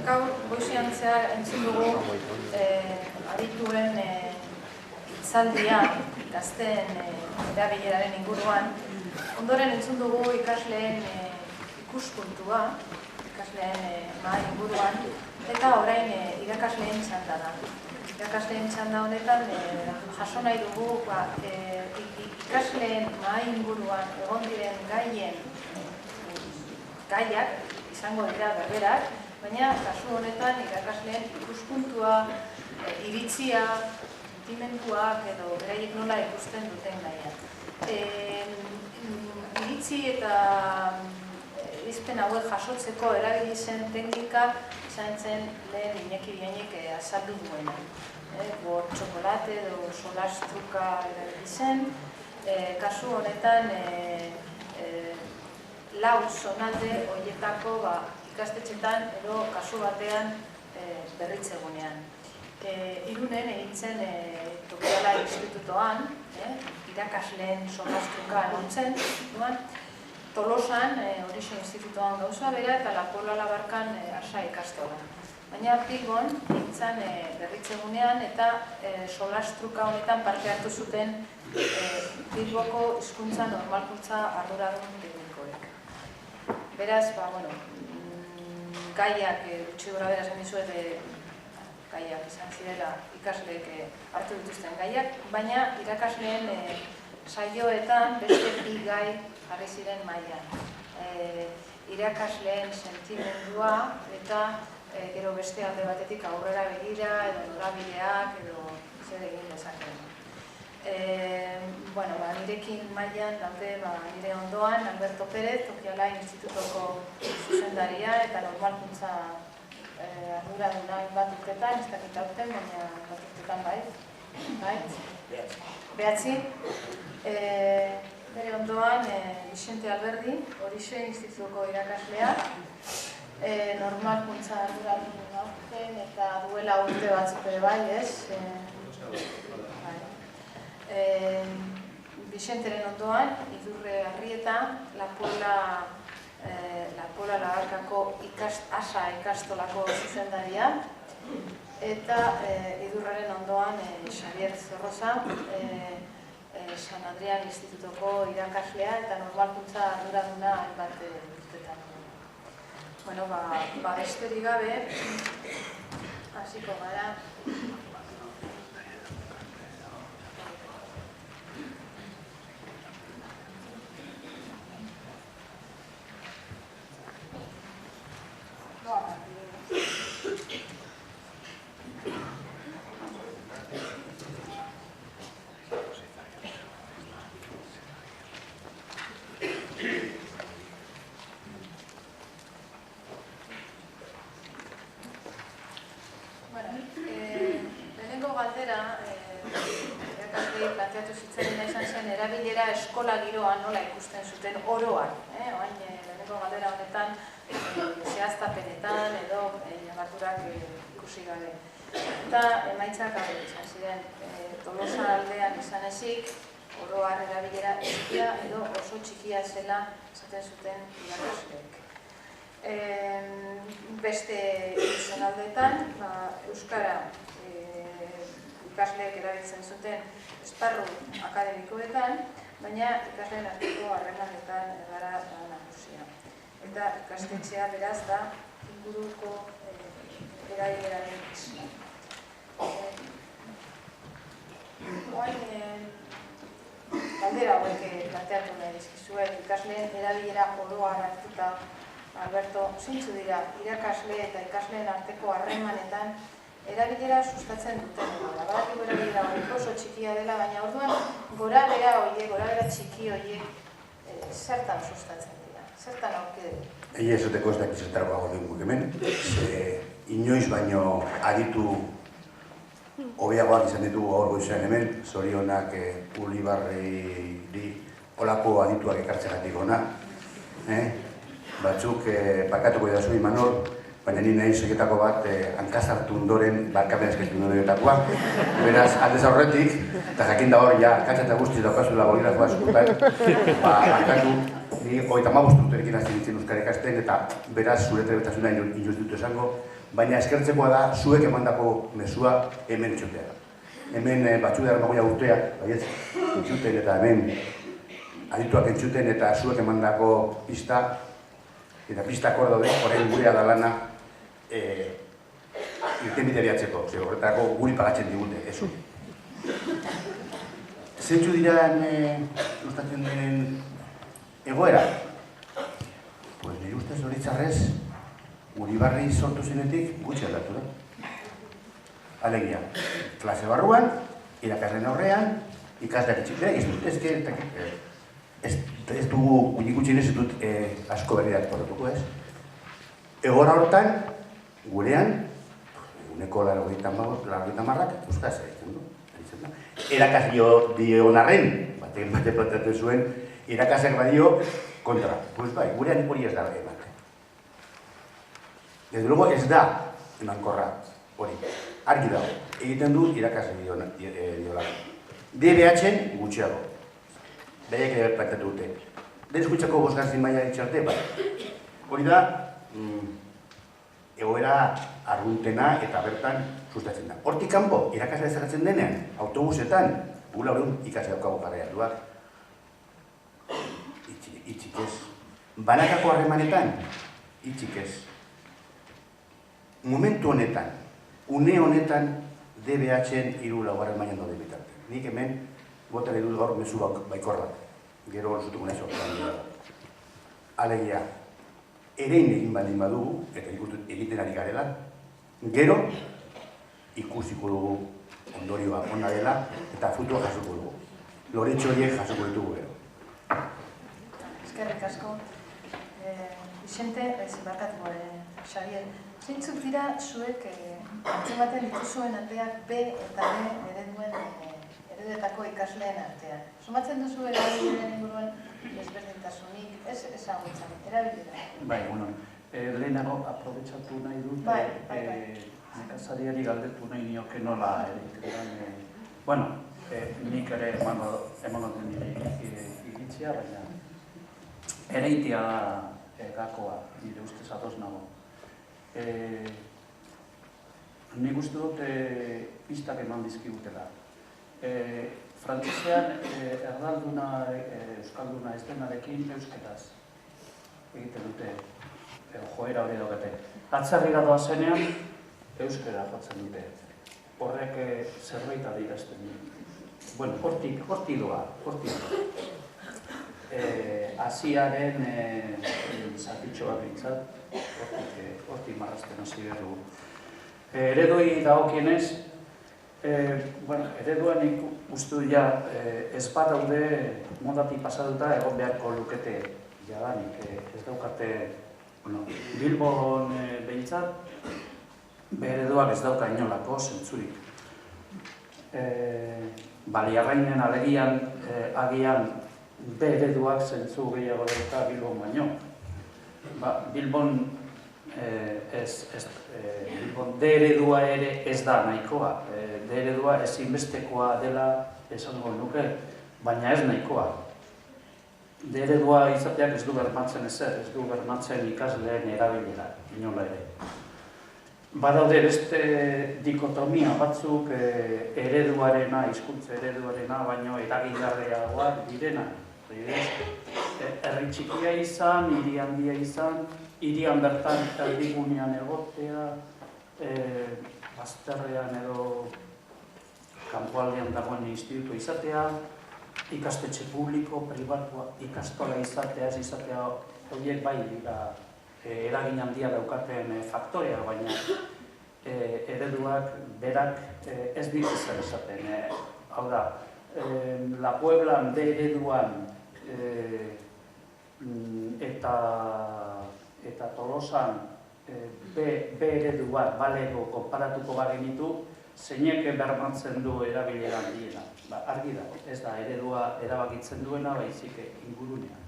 Gaur goizean zehar entzun dugu adituen hitzaldia gazteen erabileraren inguruan. Ondoren entzun dugu ikasleen ikuspuntua, ikasleen mahai inguruan, eta orain irakasleen txanda da. Irakasleen txanda honetan jaso nahi dugu ikasleen mahai inguruan egon diren gaiak izango dira berberak, baina kasu honetan irakasleen ikuspuntua, iritzia, sentimenduak edo beraiek nola ikusten duten gaia. Iritzi eta irizpen hauek jasotzeko erabili zen teknika izan zen lehen Iñaki Biainek azaldu duena. Txokolate edo solastruka erabili zen. Kasu honetan lau zonalde horietako ikastetxetan edo kasu batean berritzegunean. Irunen egin zen Tokiala institutoan, irakasleen solastruka egontzen, Tolosan Horixe institutoan gauza bera eta Lapola Labarkan Arsa ikastola. Baina Bilbon egin zen berritzegunean eta solastruka honetan parte hartu zuten Bilboko hizkuntza normalkuntza arduradun teknikoek. Beraz, gaiak gutxi gora bera esan dizuet gaiak izan zirela ikasleek hartu dituzten gaiak, baina irakasleen saioetan beste bi gai jarri ziren mailan. Irakasleen sentimendua eta gero beste alde batetik aurrera begira edo norabideak edo zer egin dezakeen. Nirekin mailan daude nire ondoan Alberto Pérez, Tokiala institutoko zuzendaria eta normalkuntza arduraduna bat urtetan, ez dakit aurten, baina bat urtetan bai. Behatzi. Bere ondoan Vicente Alberdi, Horixe institutuko irakaslea, normalkuntza arduradun aurten eta duela urte batzuk ere bai, ez? Vicenteren ondoan, Idurre Arrieta, Lapola Labarkako Asa ikastolako zuzendaria, eta Idurraren ondoan Xavier Zorroza, San Adrian institutoko irakaslea eta normalkuntza arduraduna hainbat urtetan. Besterik gabe, hasiko gara. Lehenengo galdera, irakasleei planteatu zitzaiena izan zen erabilera eskola giroan nola ikusten zuten oroan. Lehenengo galdera honetan zehaztapenetan edo ñabaturak ikusi gabe. Eta emaitzak izan ziren Tolosa aldean izan ezik, oroar erabilera egia edo oso txikia zela esaten zuten irakasleek. Beste zonaldeetan, euskara ikasleek erabiltzen zuten esparru akademikoetan, baina ikasleen arteko harremanetan gara nagusia. Eta ikastetxea beraz da inguruko erabileraren izan. Galdera hauek planteatu nahi dizkizuet, ikasleen erabilera oroar hartuta, Alberto, zintzu dira, irakasle eta ikasleen arteko harremanetan erabilera sustatzen duten. Badakiko erabilera oso txikia dela, baina orduan gorabera txiki horiek zertan sustatzen dira, zertan aurke dugu. Egia esateko ez dakiz zertarako guk hemen, inoiz baino aditu hobeagoak izan ditugu gaur goizean hemen, zorionak Ulibarri olako adituak ekartzegatik ona. Batzuk barkatuko edazu Imanol, baina ni nahi seketako bat hankazartu ondoren barkapen eskertu ondorenetakoa. Beraz, aldez aurretik, eta jakin da hor, ja, katxa eta guztiz daukazula boligrafoa eskutan, barkatu Ni 35 urterekin hasi nintzen euskara ikasten eta beraz zure trebetasuna inoiz dut esango, baina eskertzekoa da zuek emandako mezua hemen entzutea. Hemen batzuek magoia urteak, baietz, entzuten eta hemen adituak entzuten eta zuek emandako pista, eta pistak hor daude, orain gurea da lana irtenbide bilatzeko, horretako guri pagatzen digute, ezu. Zeintzu dira gustatzen den egoera? Pues nire ustez horitzarrez, Uribarri sortu zenetik gutxi aldatu da. Alegia, klase barruan, irakasleen aurrean, ikasleak itxik. Ez dugu gutxi ez dut asko berriak poratuko ez. Egoera horretan, gurean, uneko 80 euskaz egiten du. Erakasio dion arren, bate plantatu zuen, irakasleak badio kontra. Pues bai, gurean hori ez da ematen. Desde luego ez da emankorra hori. Argi dago, egiten du irakasle diola. DBH-en gutxiago. Behiak ere plantatu dute. Deskutsako bosgarzen maila ditxarte, bai. Hori da, egoera arguntena eta bertan sustatzen da. Hortik kanpo, irakasle zerratzen denean, autobusetan, gula horreun ikasle daukago garraiatuak. Itxik ez. Banakako harremanetan, itxik ez. Momentu honetan, une honetan, DBH-en 3. mailan daude bitarte. Nik hemen, botare dut gaur mezu baikorra. Gero zutuko nahi sortzen. Alegia, erein egin baldin badugu, eta egiten ari garela, gero ikusiko dugu ondorioa ona dela eta frutua jasoko dugu. Loretxo horiek jasoko ditugu gero. Eskerrik asko. Vicente, barkatuko, Xavier, zeintzuk dira zuek hartzen baten dituzuen aldeak B eta B ereduetako ikasleen artean. Sumatzen duzu erabileren inguruan desberdintasunik, ez ezagutzen, erabilera. Bai, bueno, lehenago aprobetxatu nahi dut, nekazariari galdetu nahi nioke nola egiten. Bueno, nik ere emango den iritzia, baina ereitia da gakoa, nire ustez ados nago. Nik uste dut pistak eman dizkigutela. Frantzisean erdalduna, euskalduna ez denarekin euskeraz egiten dute, joera hori daukate. Atzarrira doa zenean, euskera jotzen dute. Horrek zerbait adierazten dute. Bueno, horti doa. Asiaren zatitxoa bintzat, hortik marrazten hasi behar dugu. Eredoi dagokienez, ereduan uste du ja ez bat daude modatik pasatuta egon beharko lukete jadanik. Ez daukate Bilbon behintzat, ereduak ez dauka inolako zentzurik. Baliarrainen alegian agian B ereduak zentzu gehiago dauka Bilbon baino. Bilbon D eredua ere ez da nahikoa. D eredua ezinbestekoa dela esango nuke, baina ez nahikoa. D eredua izateak ez du bermatzen ezer, ez du bermatzen ikasleen erabilera, inola ere. Badaude beste dikotomia batzuk ereduarena, hizkuntza ereduarena, baino eragingarriagoak direna. Herri txikia izan, hiri handia izan, hirian bertan erdigunean egotea, bazterrean edo kanpoaldean dagoen institutu izatea, ikastetxe publiko, pribatua, ikastola izatea, ez izatea, horiek bai dira eragin handia daukaten faktorea, baina ereduak berak ez ditu zer esaten. Hau da, La Pueblan D ereduan eta Tolosan B eredu bat balego konparatuko bagenitu, zeinek bermatzen du erabilera handiena. Argi da, ez da eredua erabakitzen duena, baizik ingurunean.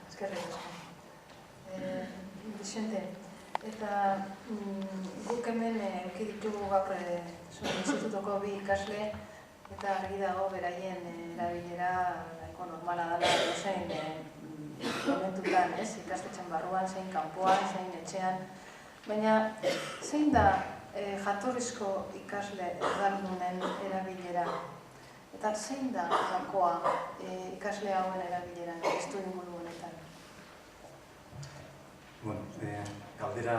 Eskerrik asko. Vicente, eta guk hemen ditugu gaur zuen institutuko bi ikasle, eta argi dago beraien erabilera nahiko normala dela dozein momentutan, ikastetxen barruan, zein kanpoan, zein etxean, baina zein da jatorrizko ikasle erdardunen erabilera? Eta zein da gakoa ikasle hauen erabileran, estudio inguru honetan? Galdera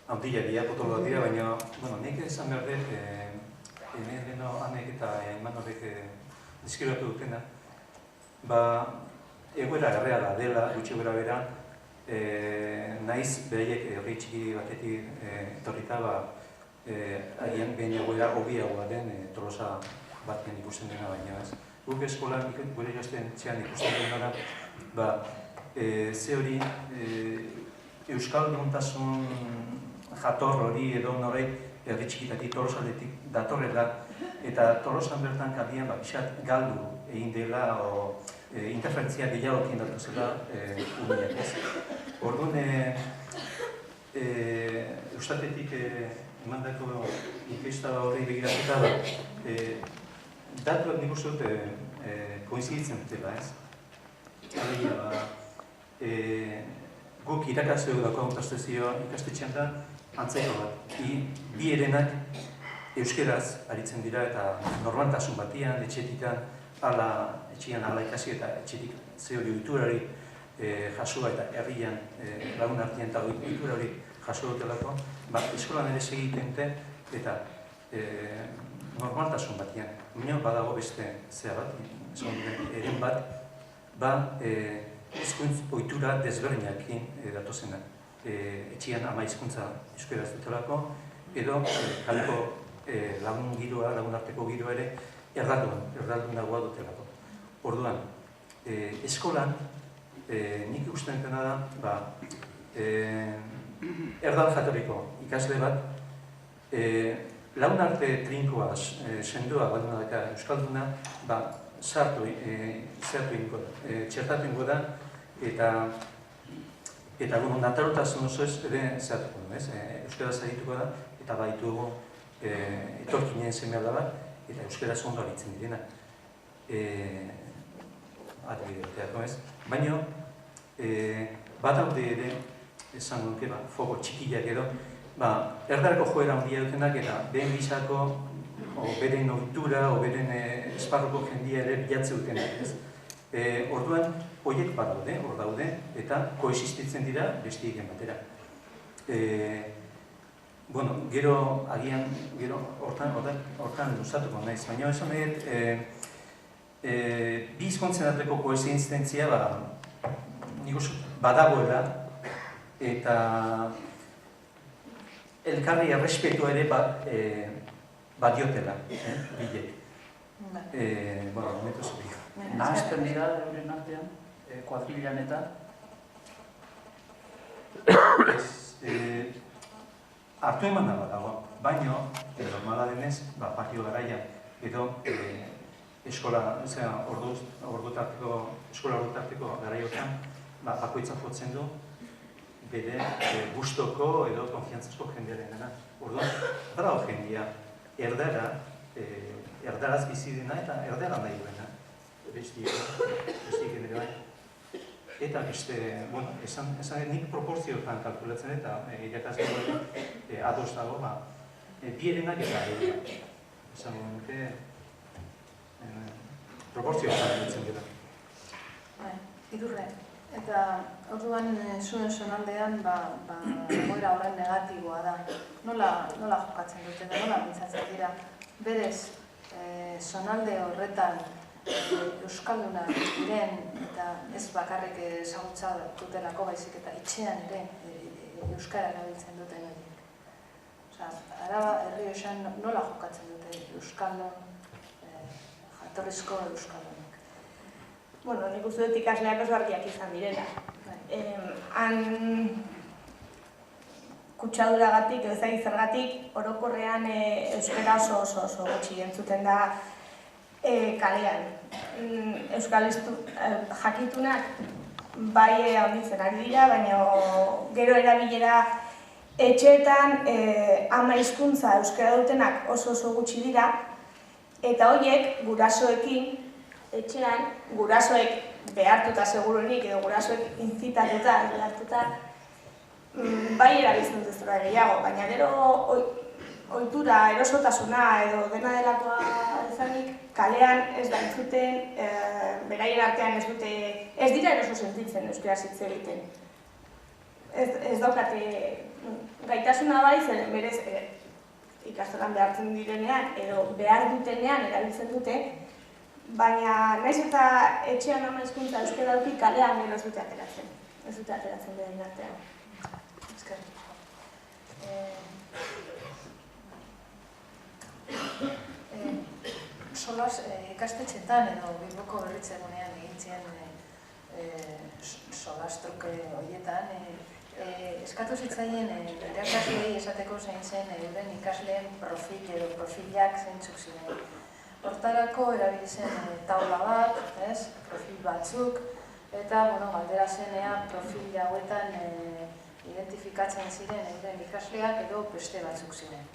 handia dira, potolo dira, baina nik esan behar dut, hemen Anek eta Imanorek dizkiratu dutena, egoera erreala dela, gutxi gora bera, naiz beraiek herri txiki batetik etorrita, agian behin egoera hobiagoa den Tolosa batean ikusten dena baina ez. Guk eskolan, gure josten txean ikusten dena da, ze hori euskalduntasun jator hori edo norei herri txikitatik Tolosatik datorrela eta Tolosan bertan kadian pixat galdu egin dela o interferentzia gehiagokin datuzela umeak ez. Orduan, Eustatetik emandako inkesta horri begiratuta datuak nik uste dut koinziditzen dutela ez. Alegia, guk irakasle daukagun ikastetxean da antzeko bat. Bi herenak euskeraz aritzen dira eta normaltasun batian, etxetikan, etxean ala ikasi eta etxetik ze hori ohiturari jasua eta herrian lagun artean eta ohiturari jaso dutelako, eskolan ere segiten dute eta normaltasun batian. Baina badago beste zea bat, eren bat, hizkuntz ohitura desberdinekin datozenak. Etxean ama hizkuntza euskeraz dutelako, edo kaleko lagun giroa, lagun arteko giroa ere erdaldun dagoa dutelako. Orduan, eskolan, nik ikusten dena da, erdal jatorriko ikasle bat, lagun arte trinkoa, sendua balduna daka euskalduna, txertatu ingo da, eta natarotasun oso ez ere zehatuko du, euskaraz arituko da, eta baitugu etorkinen semea da bat, eta euskaraz ondo aritzen direna. Adibidea, baina, badaude ere, esan nuke, fogo txikiak edo, erdarako joera handia dutenak eta behen bizako, beren ohitura, beren esparruko jendia ere bilatze dutenak. Orduan, horiek badaude, hor daude, eta koexistitzen dira beste egen batera. Gero, agian, hortan luzatuko naiz, baina esan nahi, bi hizkuntzen arteko koexistentzia badagoela eta elkarri errespetua ere badiotela, bilek. Momentu zurik. Nahazten dira euren artean, kuadrilan eta? Artu eman da dago, baina, normala denez, patio garaia, edo eskola ordutarteko garaiotan, bakoitza jotzen du, bere gustoko edo konfiantzazko jendearen dena. Orduan, badago jendea, erdaraz bizi dena eta erdara nahi duena. Bestik ere bai. Eta beste, esan nik proporzioetan kalkulatzen eta irakaslean ados dago, bi herenak eta erenak. Esan nuke, proporzioetan kalkulatzen dira. Idurre, eta orduan zuen sonaldean goera horren negatiboa da. Nola jokatzen dute da, nola mintzatzen dira. Berez, sonalde horretan euskaldunak diren eta ez bakarrik ezagutza dutelako baizik eta etxean ere euskara erabiltzen duten horiek. Araba Errioxan nola jokatzen dute euskaldun, jatorrizko euskaldunak? Nik uste dut ikasleak oso argiak izan direla. Han kutsaduragatik, edo ezagik zergatik, orokorrean euskara oso gutxi entzuten da kalean. Jakitunak bai handitzen ari dira, baina gero erabilera etxeetan ama hizkuntza euskara dutenak oso gutxi dira, eta horiek gurasoekin, etxean, gurasoek behartuta seguruenik edo gurasoek inzitatuta, behartuta, bai erabiltzen dut zora gehiago, baina gero ohitura, erosotasuna edo dena delakoa izanik, kalean ez da entzuten, beraien artean ez dira eroso sentitzen euskaraz hitz egiten. Ez daukate gaitasuna bai, zen berez ikastolan behartzen direnean edo behar dutenean erabiltzen dute, baina naiz eta etxean ama hizkuntza euskara eduki kalean gero ez dute ateratzen. Ez dute ateratzen beraien artean. Eskerrik asko. Solas ikastetxetan edo Bilboko berritze egunean egintzen solas truke horietan, eskatu zitzaien irakasleei esateko zein zen euren ikasleen profil edo profilak zeintzuk ziren. Hortarako erabili zen taula bat, profil batzuk, eta galdera zenean profil hauetan identifikatzen ziren euren ikasleak edo beste batzuk ziren.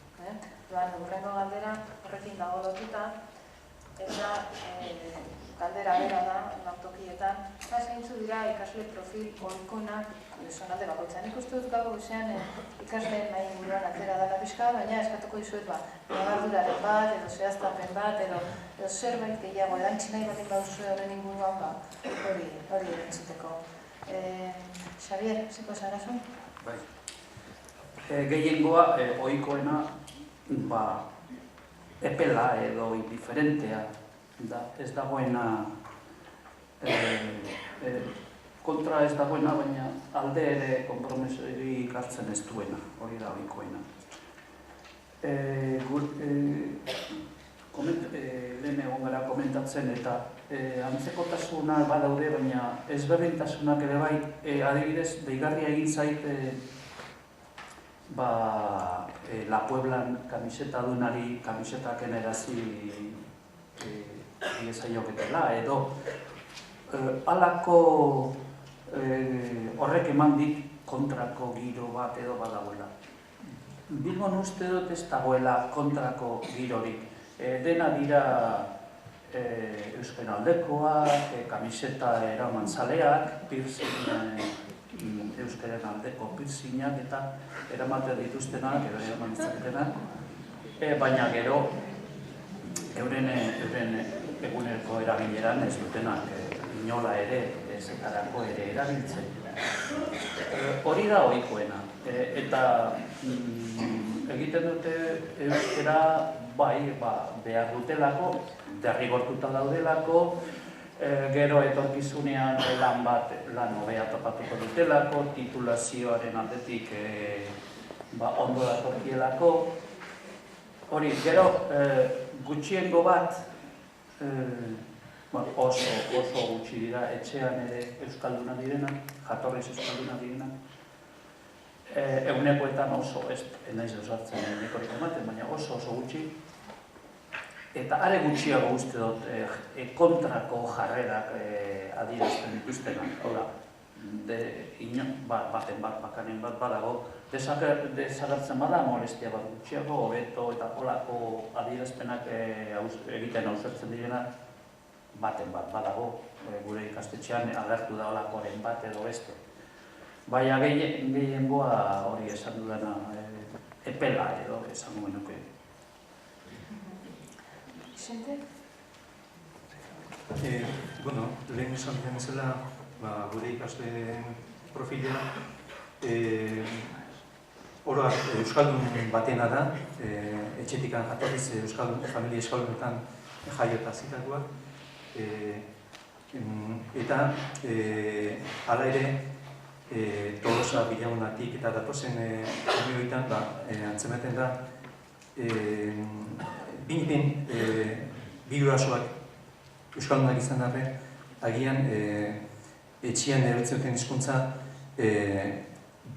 Hurrengo galdera horrekin dago lotuta, eta galdera bera da, lautokietan, eta zeintzu dira ikasle profil ohikoenak zonalde bakoitzean. Nik uste dut gaur goizean ikasleen nahi inguruan atera dela pixka, baina eskatuko dizuet nabarduraren bat, edo zehaztapen bat, edo zerbait gehiago erantzi nahi baten baduzu horren inguruan, hori erantzuteko. Xabier, ziko zarazu? Bai. Gehiengoa, ohikoena, epela edo indiferentea da, ez dagoena kontra ez dagoena, baina alde ere konpromesorik hartzen ez duena, hori da ohikoena. Lehen egon gara komentatzen eta antzekotasuna badaude, baina ezberdintasunak ere bai, adibidez, deigarria egin zait La Pueblan kamiseta dunari kamisetak enerazi diezaioketela, edo halako horrek eman dit kontrako giro bat edo badagoela. Bilbon uste dut ez dagoela kontrako girorik. Dena dira euskara aldekoak, kamiseta eraman zaleak, euskaren aldeko piercingak eta eramaten dituztenak edo eraman ditzaketenak, baina gero euren eguneroko erabileran ez dutenak inola ere ezetarako ere erabiltzen. Hori da ohikoena, eta egiten dute euskara behar dutelako, derrigortuta daudelako, gero etorkizunean lan hobea topatuko dutelako, titulazioaren aldetik ondo datorkielako. Hori, gero gutxiengo bat, oso gutxi dira, etxean ere euskalduna direnak, jatorriz euskalduna direnak. Egunekoetan oso, ez naiz osartzen egunekorik ematen, baina oso gutxi. Eta are gutxiago uste dut kontrako jarrerak adierazten dituztenak. Hora, baten bat, bakanen bat badago, desagertzen bada molestia bat gutxiago, hobeto eta holako adierazpenak egiten ausertzen direnak, baten bat badago, gure ikastetxean agertu da holakoaren bat edo beste. Baina gehiengoa hori esan dudana epela edo esango genuke. Xente? Lehen esan diren bezala, gure ikasleen profila ora euskaldun batena da, etxetikan jatorriz familia euskaldunetan jaiota zitakoak, eta hala ere Tolosa Bilagunatik eta datozen kamioetan antzematen da binipen bi gurasoak euskaldunak izan dabe, agian etxean erabiltzen duten hizkuntza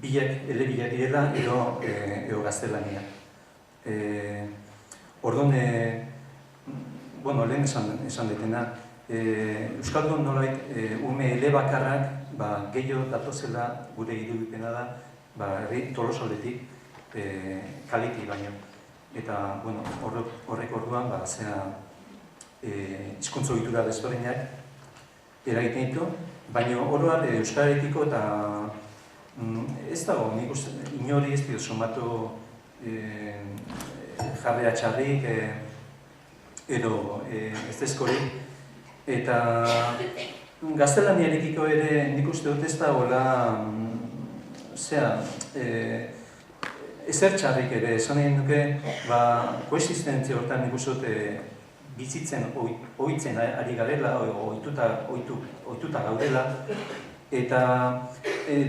elebiak direla edo gaztelania. Orduan, lehen esan detena, euskaldun nolait ume elebakarrak gehiago datozela gure irudipena da herri Tolosaldetik kaliti baino. Eta horrek orduan hizkuntza ohitura desberdinak eragiten ditu, baina oroar euskararekiko eta ez dago, nik uste, inori ez dio somatu jarrea txarrik, edo ez dezkorik, eta gaztelaniarekiko ere nik uste dut ez dagoela, ezer txarrik ere, esan egin duke, koexistentzia horretan nik uste dut bizitzen, ohitzen ari garela, ohituta gaudela, eta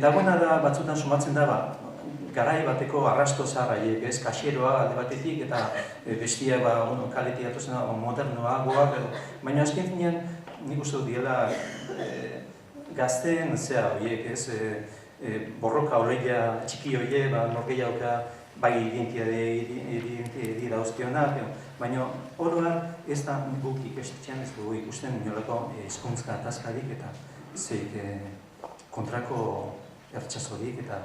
dagoena da batzutan sumatzen da, garai bateko arrasto zaharraiek, ez, kaxeroa alde batetik, eta bestia kaletik atozen modernoagoak, baina azken finean nik uste dut diela gazteen horiek, ez, borroka oleia txiki horiek, norgehiagoka bai identitate dauzkionak, baina oroar ez da guk ikastetxean ez dugu ikusten inolako hezkuntza ataskarik eta zeik kontrako ertxasorik eta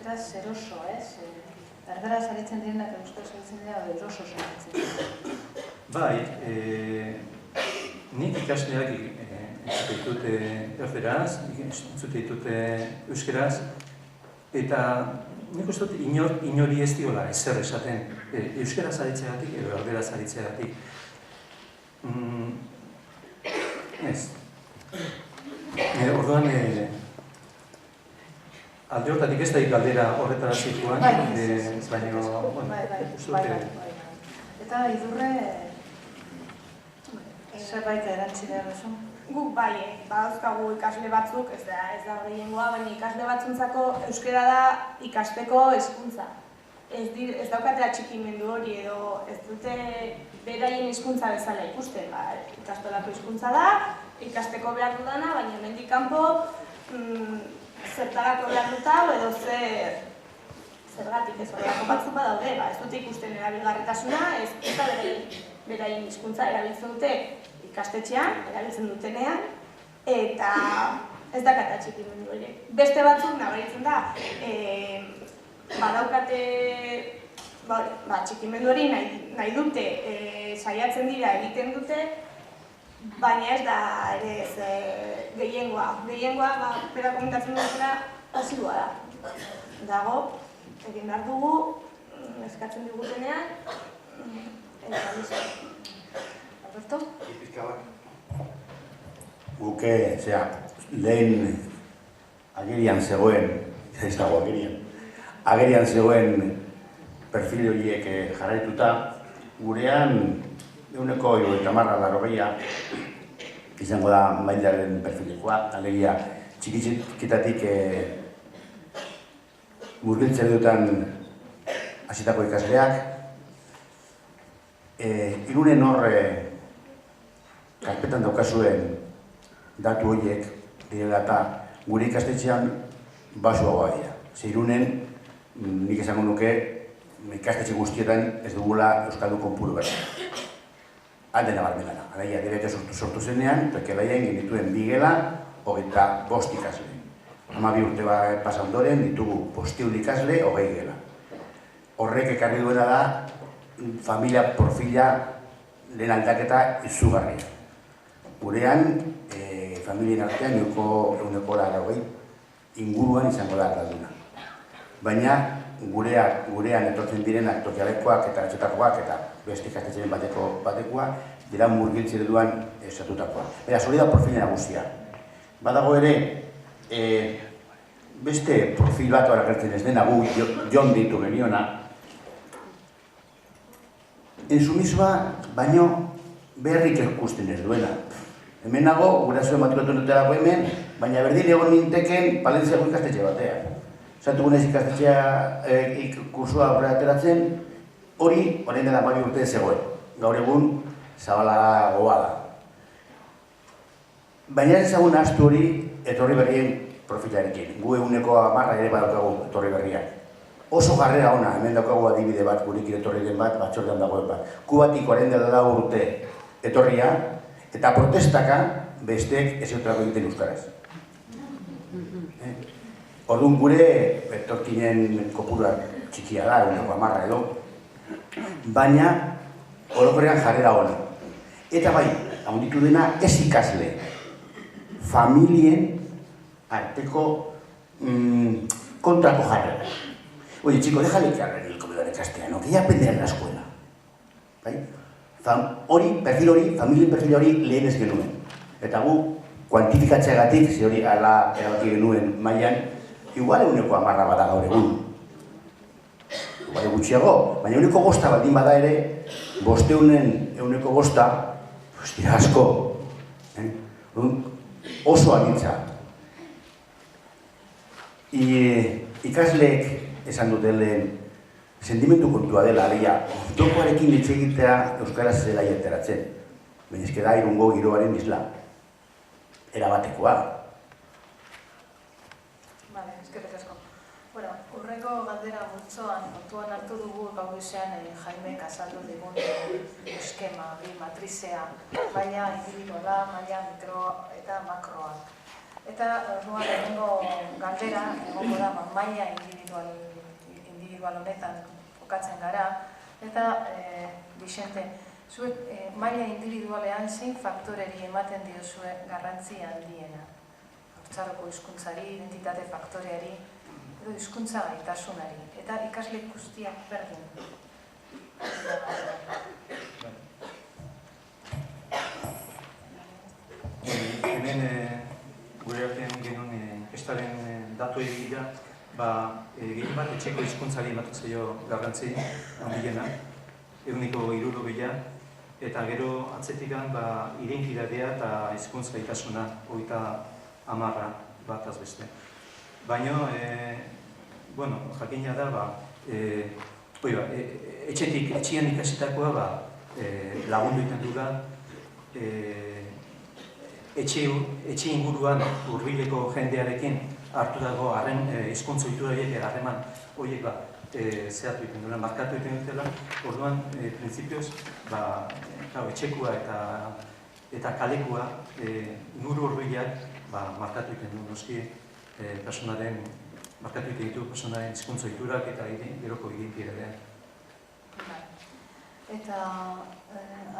Beraz, eroso, ez? Erdaraz aritzen direnak euskara aritzen dira, eroso aritzen dira. Bai, nik ikasleak entzute ditut erderaz, entzute ditut euskeraz, eta nik uste dut inori ez diola ezer esaten euskeraz aritzeagatik edo erderaz aritzeagatik. Ez. Orduan, alde hortatik ez da galdera horretara zituan, baina, Eta idurre, zerbait erantzidea duzu? Guk bai, badauzkagu ikasle batzuk, ez da gehiengoa, baina ikasle batzuntzako euskara da ikasteko hizkuntza. Ez daukatela txikimendu hori edo ez dute beraien hizkuntza bezala ikusten. Ikastolako hizkuntza da, ikasteko behar dudana, baina hemendik kanpo zertarako behar duta edo zergatik ez horrelako batzuk badaude. Ez dute ikusten erabilgarritasuna, ez da beraien hizkuntza erabiltzen dute ikastetxean, erabiltzen dutenean, eta ez dakata txikimendu hori. Beste batzuk nabaritzen da, badaukate txikimendu hori nahi dute, saiatzen dira egiten dute, baina ez da ere gehiengoa. Gehiengoa, bera komentatzen dutela, pasidua da. Dago, egin behar dugu, eskatzen digutenean, eta bizo. Alberto? Guke, lehen agerian zegoen, ez dago agerian zegoen perfil horiek jarraituta, gurean eguneko 90-80 izango da mailaren perfilekoa, alegia txikitatik murgiltzen dutan hasitako ikasleak, Irunen hor karpetan daukazuen datu horiek direla eta gure ikastetxean basuagoa dira. Irunen, nik esango nuke, ikastetxe guztietan ez dugula euskaldun konpuru behar. Alde nabarmenana. Alegia, direte sortu zenean, Tekelaien genituen 2 gela, 25 ikasle. 12 urte pasa ondoren, ditugu 500 ikasle, 20 gela. Horrek ekarri duena da, familia profila lehen aldaketa izugarria. Gurean, familien artean, eguneko 80 inguruan izango da alduna. Baina, gurean etortzen direnak tokialekoak eta etxotakoak eta beste ikastetxeen batekoa dira murgiltze ereduan esatutakoa. Beraz, hori da profil nagusia. Badago ere, beste profil bat agertzen ez dena gu jon ditu geniona, ensumisua baino beharrik ikusten ez duena. Hemen nago, gurasoen matrikulatu dutelako hemen, baina berdin egon ninteken Palentziako ikastetxe batean. Zatu gunez ikastetxea kursua aurrera ateratzen, hori orain dela 12 urte zegoen. Gaur egun zabalagoa da. Baina ez ezagun ahaztu hori etorri berrien profilarekin. Gu eguneko 10 ere badaukagu etorri berriak. Oso jarrera ona, hemen daukagu adibide bat, gurekin etorri den bat, batzordean dagoen bat. Kubatik orain dela 4 urte etorria, eta protestaka besteek ez eutrako egiten euskaraz. Orduan gure etorkinen kopurua txikia da, eguneko 10 edo, baina orokorrean jarrera ona. Eta bai, handitu dena ez ikasle, familien arteko kontrako jarrera. Oye, chico, déjale que hable el comedor en castellano, que ya aprenderá en la escuela. Perfil hori, familien perfil hori lehen ez genuen. Eta gu, kuantifikatzeagatik, ze hori ala erabaki genuen mailan, igual 10% bada gaur egun. Igual gutxiago, baina 5% baldin bada ere, 500 hostia, asko. Oso anitza. Ikasleek esan duten lehen, sentimendu kontua dela, alegia, jokoarekin hitz egitea euskaraz zela ateratzen. Baina eske da Irungo giroaren isla. Erabatekoa. Vale, eskerrik asko. Bueno, hurrengo galdera multzoan, kontuan hartu dugu gau goizean Jaimek azaldu digun eskema, matrizea, maila individuala, maila mikro eta makroa. Eta orduan lehenengo galdera, egongo da, maila individual honetan kokatzen gara, eta Bixente, zuek maila individualean zein faktoreri ematen diozue garrantzi handiena? Haurtzaroko hizkuntzari, identitate faktoreari, edo hizkuntza gaitasunari, eta ikasle guztiak berdin. Hemen gure artean genuen estaren datuei dira, gehien bat etxeko hizkuntzari ematen zaio garrantzi handiena, 160, eta gero atzetikan identitatea eta hizkuntz gaitasuna 30 bataz beste. Baina, jakina da, etxean ikasitakoa lagundu iten du da, etxe inguruan hurbileko jendearekin hartu dago hizkuntza ohitura horiek harreman horiek zehatu egiten duela, markatu egiten dutela, orduan, printzipioz, etxekua eta kalekua inguru hurbilak markatu egiten du noski personaren, markatu egiten ditu personaren hizkuntza ohiturak eta geroko identitatea. Eta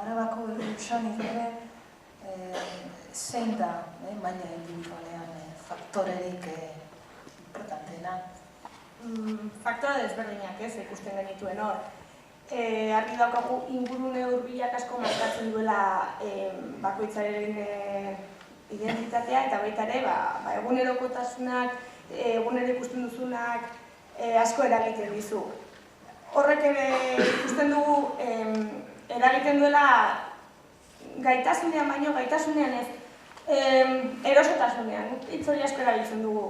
Arabako Errutsanik ere zein da maila individualean faktorerik importanteena? Faktore desberdinak ikusten genituen hor. Argi daukagu ingurune hurbilak asko markatzen duela bakoitzaren identitatea eta baita ere egunerokotasunak, egunero ikusten duzunak asko eragiten dizu. Horrek ere ikusten dugu eragiten duela gaitasunean baino, gaitasunean ez, erosotasunean, hitz hori asko erabiltzen dugu.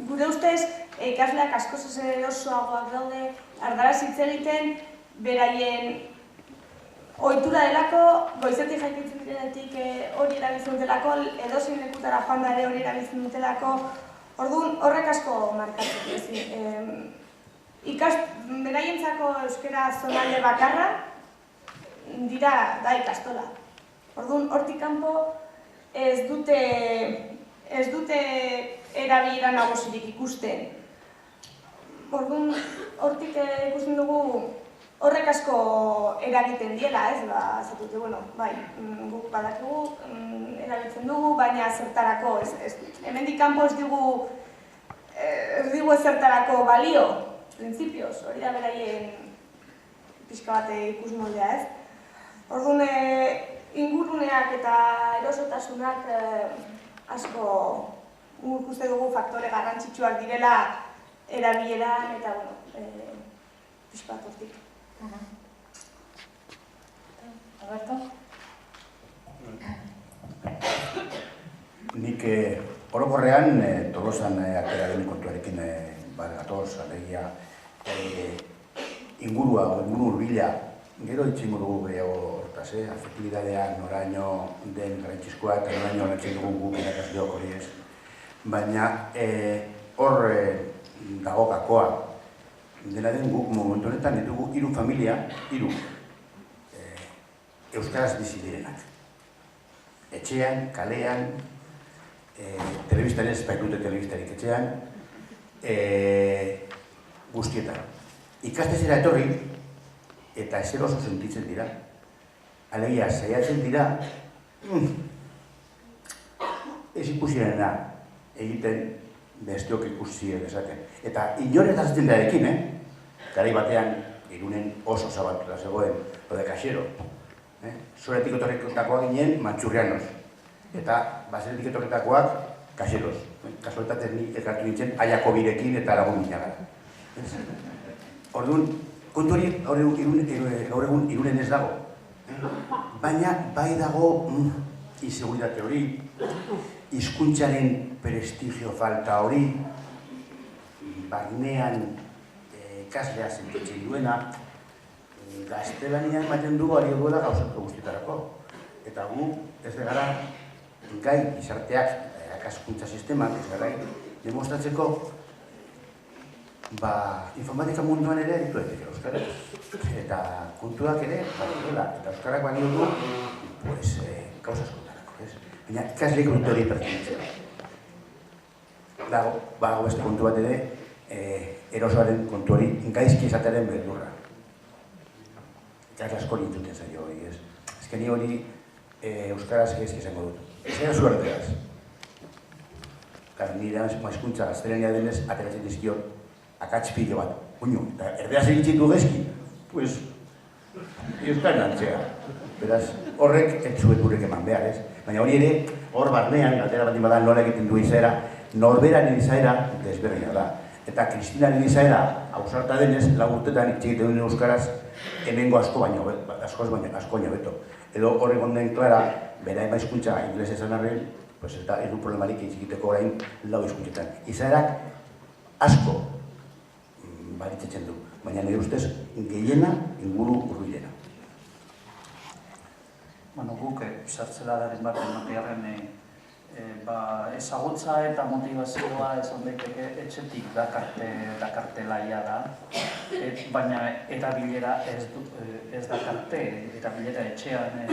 Gure ustez, ikasleak askoz ez erosoagoak daude, ardaraz hitz egiten, beraien ohitura delako, goizetik jaikitzen direnetik hori erabiltzen dutelako, edozein lekutara joan da ere hori erabiltzen dutelako, orduan horrek asko markatzen. Beraientzako euskara zonalde bakarra dira da ikastola. Orduan, hortik kanpo ez dute erabilera nagusirik ikusten. Orduan, hortik ikusten dugu horrek asko eragiten diela, ez? Zatute, guk badakigu, erabiltzen dugu, baina zertarako, hemendik kanpo ez digu ezertarako balio, printzipioz, hori da beraien pixka bat ikusmoldea, ez? Orduan, inguruneak eta erosotasunak asko ikuste dugu faktore garrantzitsuak direla erabileran eta, pixka bat hortik. Alberto? Nik orokorrean Tolosan atera den kontuarekin gatoz, alegia inguru hurbila, gero itxingo dugu gehiago hortaz, afektibidadea noraino den garrantzizkoa eta noraino netzen dugu guk irakasleok hori ez. Baina hor dago gakoa. Dena den guk momentu honetan ditugu 3 familia, 3 euskaraz bizi direnak. Etxean, kalean, telebistaren ez baitute telebistarik etxean, guztietan. Ikastezera etorri eta ezer oso sentitzen dira. alegia, saiatzen dira, ez ikusirena egiten besteok ikusi dezaten. Eta inore tazatzen darekin, garai batean, Irunen oso zabaltuta zegoen, lo de Kaxero. Zoretik etorretakoak ginen Mantxurrianos. Eta baseretik etorretakoak Kaxeros. Kasualitatez ni elkartu nintzen Aiako birekin eta lagun minagara. Orduan, kontu hori gaur egun Irunen ez dago. Baina bai dago inseguritate hori, hizkuntzaren prestigio falta hori, barnean ikaslea sentitzen duena, gaztelanian ematen dugu ari duela gauzatu guztietarako. Eta gu ez gara gai gizarteak, ikaskuntza sistemak ez gara demostratzeko informatika munduan ere ditu daiteke euskaraz. Eta kontuak ere duela, eta euskarak bani dugu gauza askotarako. Baina ikasleik dut hori pertinatzea. Bago beste kontu bat ere, erosoaren kontu hori gaizki izatearen beldurra. Ikasle asko nintuten zaio hori, ez? Ezken hori euskaraz gaizki izango dut. Ez gara zuerteaz. Nire hizkuntza gaztelania denez, ateratzen dizkiot akats pilo bat. Uño, eta erdeaz egitzik du gaizki? Pues, euskal nantzea. Beraz, horrek ez zuet burek eman behar, ez? Baina hori ere, hor barnean, galdera bat badan nola egiten du izaera, norberaren izaera desberdina da. Eta Kristinaren izaera, hausarta denez, lagurtetan itxegiten duen euskaraz, hemengo asko baino beto. Edo horrek onden klara, bera ema hizkuntza inglesa esan arren, pues ez du problemarik egiteko orain lau hizkuntzetan. Izaerak asko baritzetzen du, baina nire ustez gehiena inguru hurbilena. Guk sartzeladaren bat ematearen ezagutza eta motivazioa esan daiteke etxetik dakartelaia da, baina erabilera ez dakarte, erabilera etxean,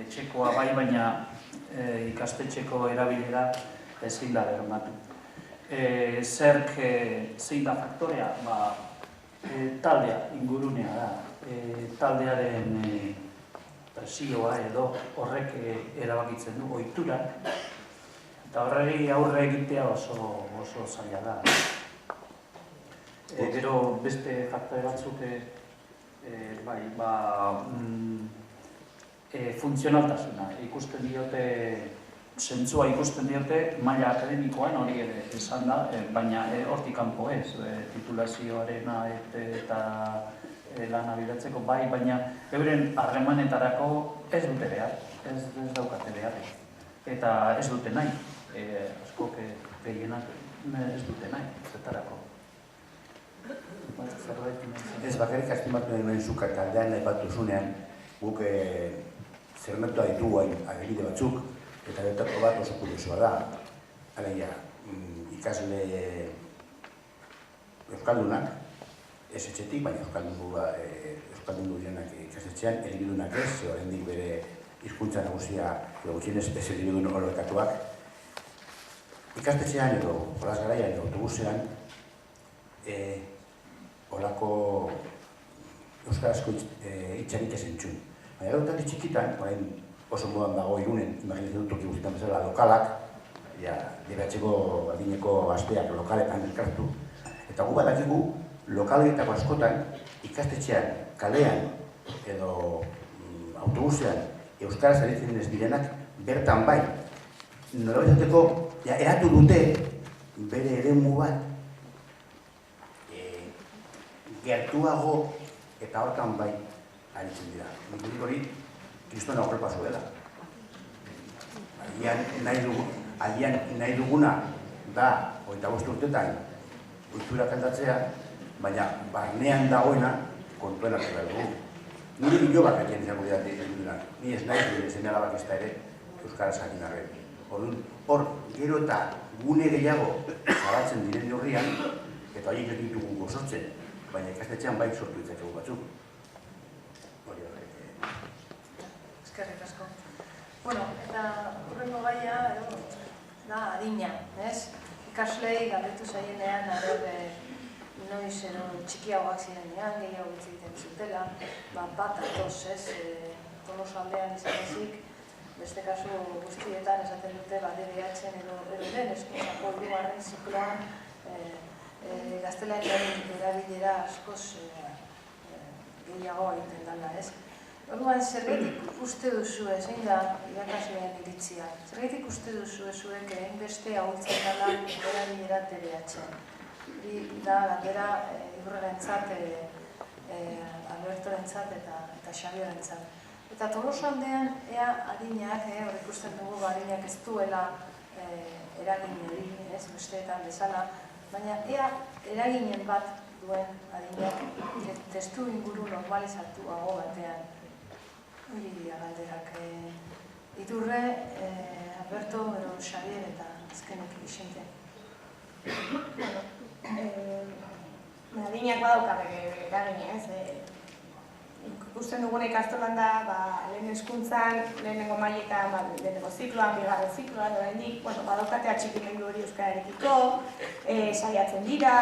etxekoa bai, baina ikastetxeko erabilera ezin da bermatu. Zerk zein da faktorea? Taldea, ingurunea da. Taldearen presioa edo horrek erabakitzen du ohitura. Eta horregi aurre egitea oso zaila da. Gero beste faktore batzuk funtzionaltasuna ikusten diote, zentzua ikusten diote maila akademikoan hori ere esan da, baina hortik kanpo ez, titulazioarena eta lana bilatzeko bai, baina euren harremanetarako ez dute behar, ez daukate behar. Eta ez dute nahi, askok gehienak ez dute nahi, zertarako. Ez bakarrik astimatu nahi nuen zuk taldean nahi bat duzunean, guk zermentua ditugu agiride batzuk, eta bertako bat oso kuriosoa da. Alegia, ikasle euskaldunak, ez etxetik, baina euskaldundu direnak ikastetxean, elibidunak ez, ze oraindik bere hizkuntza nagusia, gutxienez ez elibidun horrekatuak. Ikastetxean edo jolaz garaian edo autobusean, holako euskarazko hitzarik ez entzun. Baina gero talde txikitan, orain oso modan dago Irunen, imaginatzen dut toki guztietan bezala lokalak, DBH-ko adineko gazteak lokaletan elkartu, eta gu badakigu lokaletako askotan ikastetxean, kalean edo autobusean euskaraz aritzen ez direnak bertan bai. Nola bezateko, eratu dute bere eremu bat gertuago eta hortan bai aritzen dira. Nik hori kristona aurrepaso dela. Agian nahi duguna da, 25 urtetan, kulturak aldatzea, baina barnean dagoena kontuen hartu behar dugu. Nire bilobak egin izango dira dira. Ni ez nahi dira zen alabak ez da ere euskaraz jakin arren. Hor, gero eta gune gehiago zabatzen diren horrian, eta horiek ez ditugu gozotzen, baina ikastetxean bai sortu ditzakegu batzuk. Hori horrek. Eskerrik asko. Bueno, eta horrengo gaia da adina, ez? Ikaslei galdetu zaienean, noiz txikiagoak zirenean, gehiago hitz egiten zutela, bat atoz, ez? Tolosa aldean izan ezik, beste kasu guztietan esaten dute DBH-en edo lehen hezkuntzako hirugarren zikloan gaztelaniaren erabilera askoz gehiago egiten dela, ez? Orduan, zergatik uste duzu zein da irakasleen iritzia? Zergatik uste duzu zuek beste ahultzen dela erabilera DBH-en? Hori da galdera Iurrerentzat, Albertorentzat eta Xabiorentzat. Eta Tolosa aldean, ea adinak, hor ikusten dugu adinak ez duela eragin hori, besteetan bezala, baina ea eraginen bat duen adinak testu inguru normalizatuago batean. Hori dira galderak. Iturre, Alberto, Xabier eta azkenek Bixente. Adinak badauka eragina, ikusten dugun ikastolan da, lehen hezkuntzan, lehenengo mailetan, lehenengo zikloan, bigarren zikloan, oraindik, badaukate atxikimendu hori euskararekiko, saiatzen dira,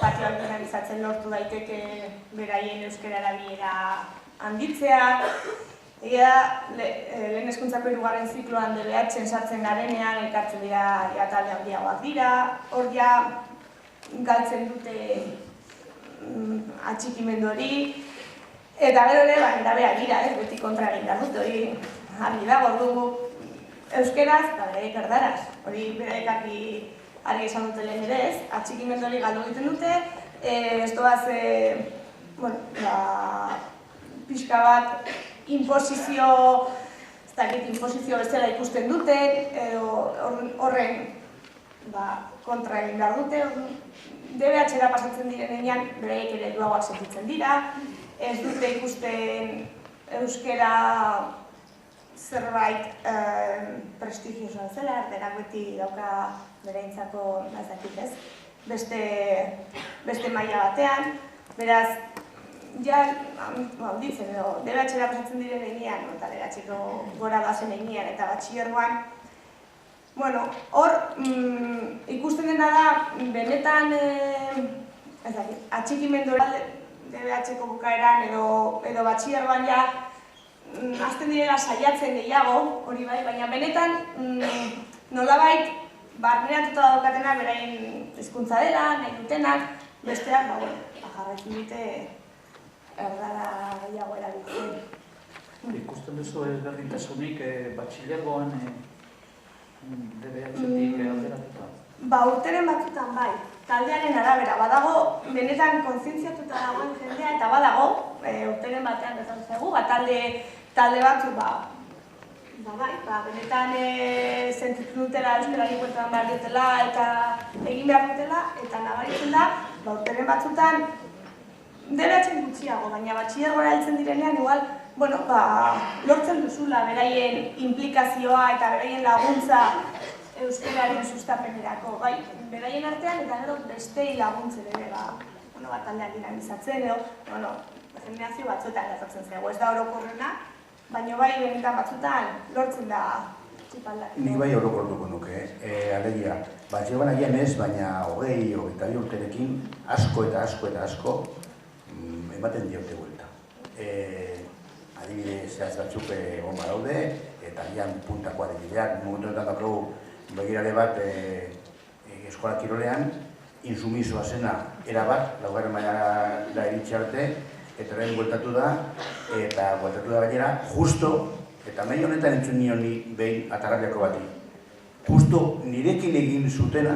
patioak dinamizatzen lortu daiteke beraien euskara erabilera handitzea. Egia da, lehen hezkuntzako hirugarren zikloan DBH-en sartzen garenean, elkartzen dira talde handiagoak dira, hor ja galtzen dute atxikimendu hori, eta gero ere, erabeak dira, beti kontra egin behar dute, hori argi dago, dugu euskeraz eta beraik erdaraz, hori beraik argi esan dute lehen ere ez, atxikimendu hori galdu egiten dute, ez doaz, pixka bat, inposizio bezala ikusten dute, horren kontra egin behar dute, DBH-era pasatzen direnean, beraiek ere duagoak sentitzen dira, ez dute ikusten euskera zerbait prestigiosoa zela, erderak beti dauka bereintzako nazakit ez, beste maila batean, beraz, ja, ditzen edo, DBH-era pasatzen direnean, eta DBH-eko gora bazen eginean eta batxillergoan, hor ikusten dena da, benetan atxikimendu DBH-eko bukaeran edo batxillergoan ja azten direla saiatzen gehiago, hori bai, baina benetan nolabait barneratuta daukatenak beraien hezkuntza dela, nahi dutenak, besteak, jarraitzen dute erdara gehiago erabiltzen. Ikusten duzu ezberdintasunik batxillergoan DBH-etik alderatuta? Urteren batzutan bai, taldearen arabera. Badago, benetan kontzientziatuta dagoen jendea, eta badago, urteren batean gertatu zaigu, talde batzuk, benetan sentitzen dutela euskarari bueltan behar dutela eta egin behar dutela, eta nabaritzen da, urteren batzutan DBH-en gutxiago, baina batxillergora heltzen direnean, igual, lortzen duzula beraien implikazioa eta beraien laguntza euskararen sustapenerako, bai, beraien artean eta gero bestei laguntzen ere, taldeak dinamizatzen edo, generazio batzuetan gertatzen zaigu, ez da orokorrena, baina bai benetan batzuetan lortzen da txipaldak. Nik bai orokortuko nuke, alegia, batxillergoan agian ez, baina 20-22 urterekin asko eta asko ematen diote buelta. Adibide zehaz batzuk egon badaude, eta agian puntako adibideak, momentu honetan daukagu begirale bat eskola kirolean, insumisoa zena erabat, laugarren mailara iritsi arte, eta orain bueltatu da gainera, justo, eta mehi honetan entzun nion ni behin atarrabiako bati, justo nirekin egin zutena,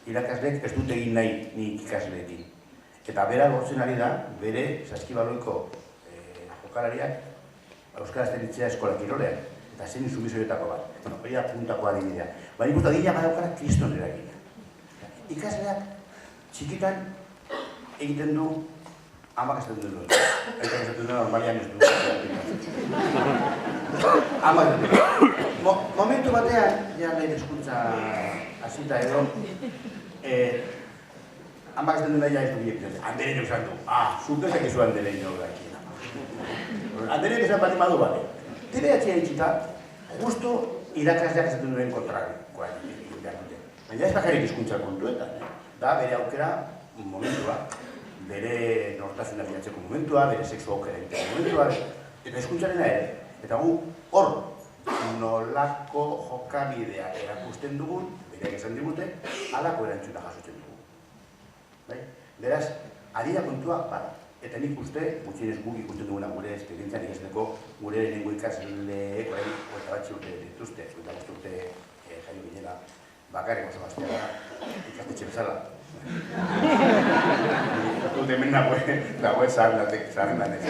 irakasleek ez dut egin nahi nik ikasleekin. Eta bera lortzen ari da, bere Saskibaloiko jokalariak euskaraz teritzea eskola kirolean, eta zen insumisoietako bat. Hori da puntako adibidea. Baina ikustu adibidea badaukara kriston eragina. Ikasleak txikitan egiten du amak ez dut dut. Eta ez dut normalian ez dut. Amak ez dut. Momentu batean, ja lehen hezkuntza hasita edo, amak ez dut nahi ez du biek. Andereño esan du. Zuk ezak izu andereño daki. Andereño esan bat imadu bale. DBH-a itxita, justu irakasleak ez duen kontrakoa egin behar dute. Baina ez bakarrik hizkuntza kontuetan, da bere aukera momentua, bere nortasuna bilatzeko momentua, bere sexu aukera egiteko momentua, eta hezkuntzarena ere. Eta gu hor nolako jokabidea erakusten dugun, bereak esan digute, halako erantzuna jasotzen dugu. Beraz, adira kontua bada. Eta nik uste, gutxienez guk ikusten duguna gure esperientzian ikasteko, gure lehenengo ikasleek orain 21 urte dituzte, 25 urte Jaio Ginela bakarrik oso gaztea gara, ikastetxe bezala. Dut hemen nagoen zaharren ez,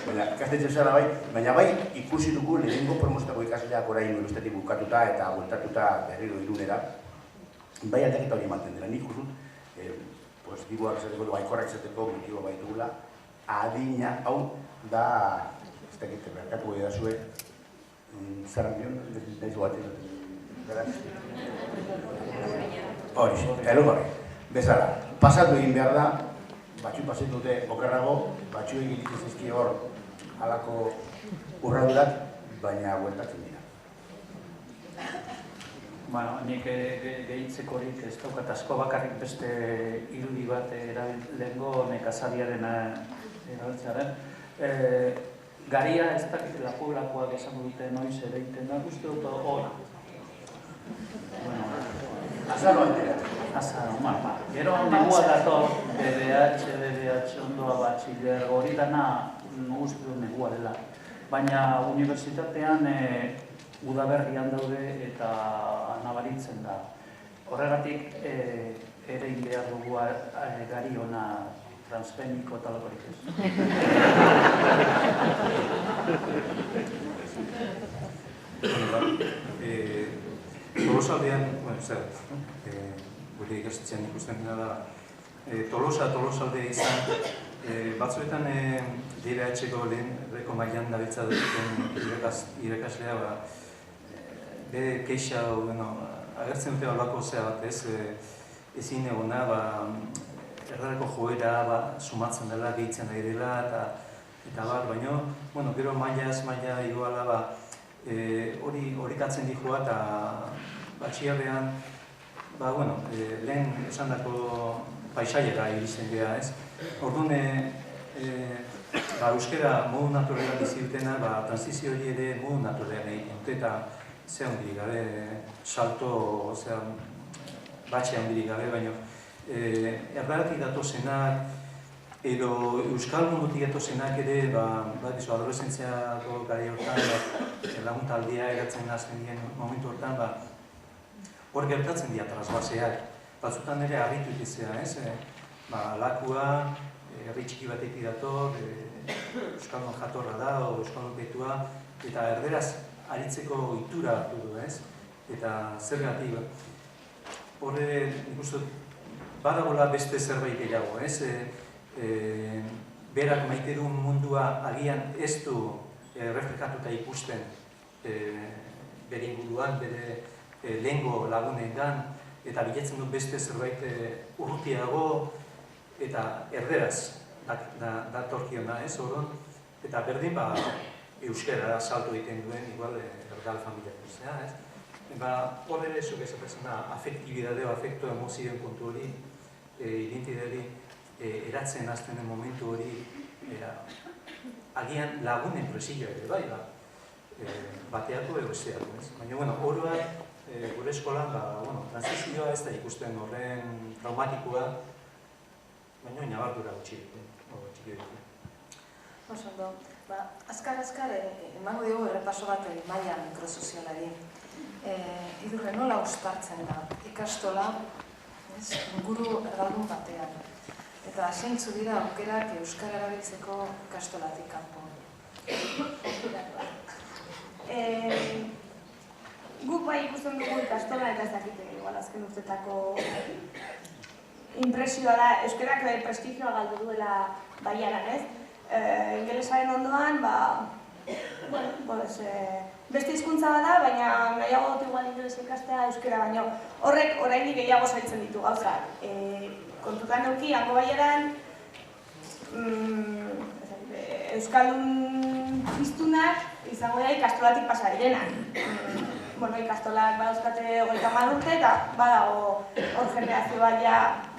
baina ikastetxe bezala bai, baina bai ikusi dugu lehenengo promostako ikasleak orain universitatik bukatuta eta bueltatuta berriro Irunera, bai aldaketa hori ematen dela. Nik uste dut, dibuak izateko, baikorrak izateko, motibo baitugula, adina, hau da, ez dakit, berkatu goi da zuen, zerran bion, nahiz bat izaten. Hori, elugarri. Bezala, pasatu egin behar da, batxu pasetu dute okerrago, batxu egin izizki hor halako urradurak, baina bueltatzen dira. Bueno, nik gehitzekorik ez daukat asko bakarrik beste irudi bat lehengo nekazariaren erabiltzearen. Garia ez dakit lakoak esango dute noiz ere egiten da, guzti dut hor. Azaro aldera. Azaro, gero negua dator, BBH ondoa batxiller, hori dana guzti dut negua dela. Baina unibertsitatean udaberrian daude eta nabaritzen da. Horregatik ere behar dugu gari ona transgeniko eta lakorik ez. Tolosaldean, gure ikastetxean ikusten dena da, Tolosaldea izan, batzuetan DBH-ko lehenreko mailan dabiltza duten irakaslea, bere keixa agertzen dute horrelako zea bat ez, ezin egona, erdareko joera sumatzen dela, gehitzen nahi dela, eta baina, gero maila iguala, hori katzen dihua, eta batxillarrean, lehen esan dako paisaiera iristen geha, ez? Orduan, euskera modu naturala bizitena, transizio hori ere modu naturala egiten dute, eta ze handirik gabe, salto, batxe handirik gabe, baina erdaratik datozenak, edo euskal mundutik datozenak ere, adolescentziako gari hortan, laguntaldia eratzen azken dien momentu hortan, hor gertatzen dira trasbaseak. Batzutan ere harritu iztea, ez? Lakua, herri txiki batetik dator, euskaldun jatorra da, euskaldun petua, eta erderaz aritzeko ohitura hartu du, ez? Eta zergatik, horre, nik uste, badagoela beste zerbait gehiago, ez? Berak maite duen mundua agian ez du reflekatuta ikusten bere inguruan, bere lehengo lagunengan, eta bilatzen du beste zerbait urrutiago eta erderaz datorkiona, ez horren, eta berdin euskara salto egiten duen, igual, erdal familiak izan, ez? Hor ere, zuk esatzen da, afektibidadeo, afekto, emozioen kontu hori, identidadi eratzen azten den momentu hori, agian lagunen presillo ere, bai, bateako edo besteako, ez? Baina, oroa, gure eskolan, transizioa ez da ikusten horren traumatikoa, baina nabardura gutxi dut. Osondo, azkar emango dugu errepaso bat maila mikrosozialari. Idurre nola uztartzen da ikastola inguru erdaldun batean. Eta zeintzu dira aukerak euskara erabiltzeko ikastolatik kanpo. Guk bai ikusten dugu ikastola eta ez dakite, igual azken urtetako impresioa da, euskarak prestigioa galdu duela baiaran, ez? Ingelesaren ondoan, beste hizkuntza bada, baina nahiago dut igual ingeles ikastea euskara, baina horrek oraindik gehiago zailtzen ditu gauzak. Kontutan eduki, hango baiaran, euskaldun piztunak izango da ikastolatik pasa direnak. Ikastolak badauzkate 30 urte eta badago hor generazio bat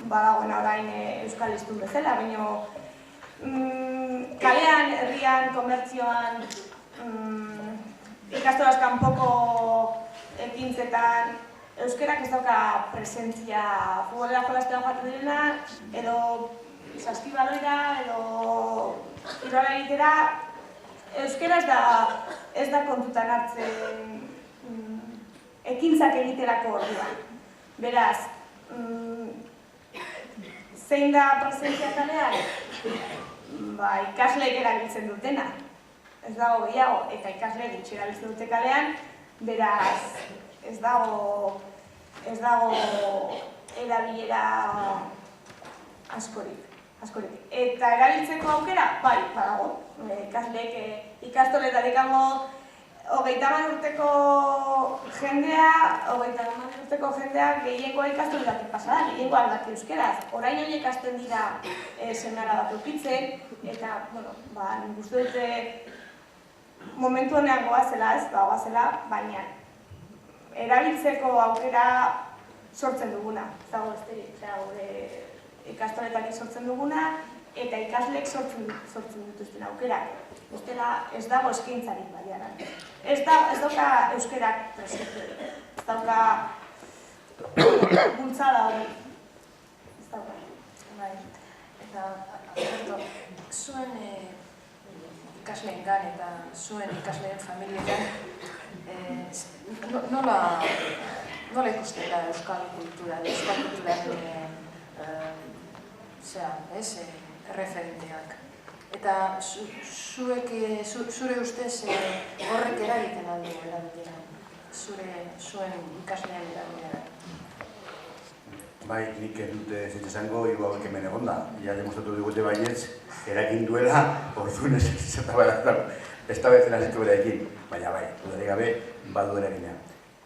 badagoena orain euskal hiztun bezala, baina kalean, herrian, komertzioan, ikastolaz kanpoko ekintzetan, euskerak ez dauka presentzia futbolera jolaztean joaten direna, edo saskibaloira, edo kirola egitera, euskera ez da kontutan hartzen ekintzak egiterako orduan. Beraz, zein da presentzia kalean? Ikasleek erabiltzen dutena. Ez dago gehiago, eta ikasleek gutxi erabiltzen dute kalean, beraz, ez dago erabilera askorik. Eta erabiltzeko aukera, badago. Ikasleek ikastoletatik hogeita urteko jendea gehiengoa ikastoletatik pasa da, gehiengoa aldaki euskeraz. Orain horiek ikasten dira semara bat eukitzen, eta, nik uste dute momentu honean goazela, baina erabiltzeko aukera sortzen duguna. Ez dago besterik, gure ikastoletatik sortzen duguna, eta ikasleek sortzen dituzten aukerak. Bestela ez dago eskaintzarik baliaran. Ez dauka euskerak presentziorik. Ez dauka bultzada hori. Ez dauka. Eta, Alberto, zuen ikasleengan eta zuen ikasleen familietan nola ikusten da euskal kulturaren referenteak? Eta zure ustez horrek eragiten aldu erabilera, zuen ikasleen erabilera? Bai, nik ez dute ez esango, hiru hauek hemen egonda. Ja demostratu digute baietz, eragin duela, orduan ez eztabatzen hasiko beraekin. Baina bai, dudarik gabe, badu eragina.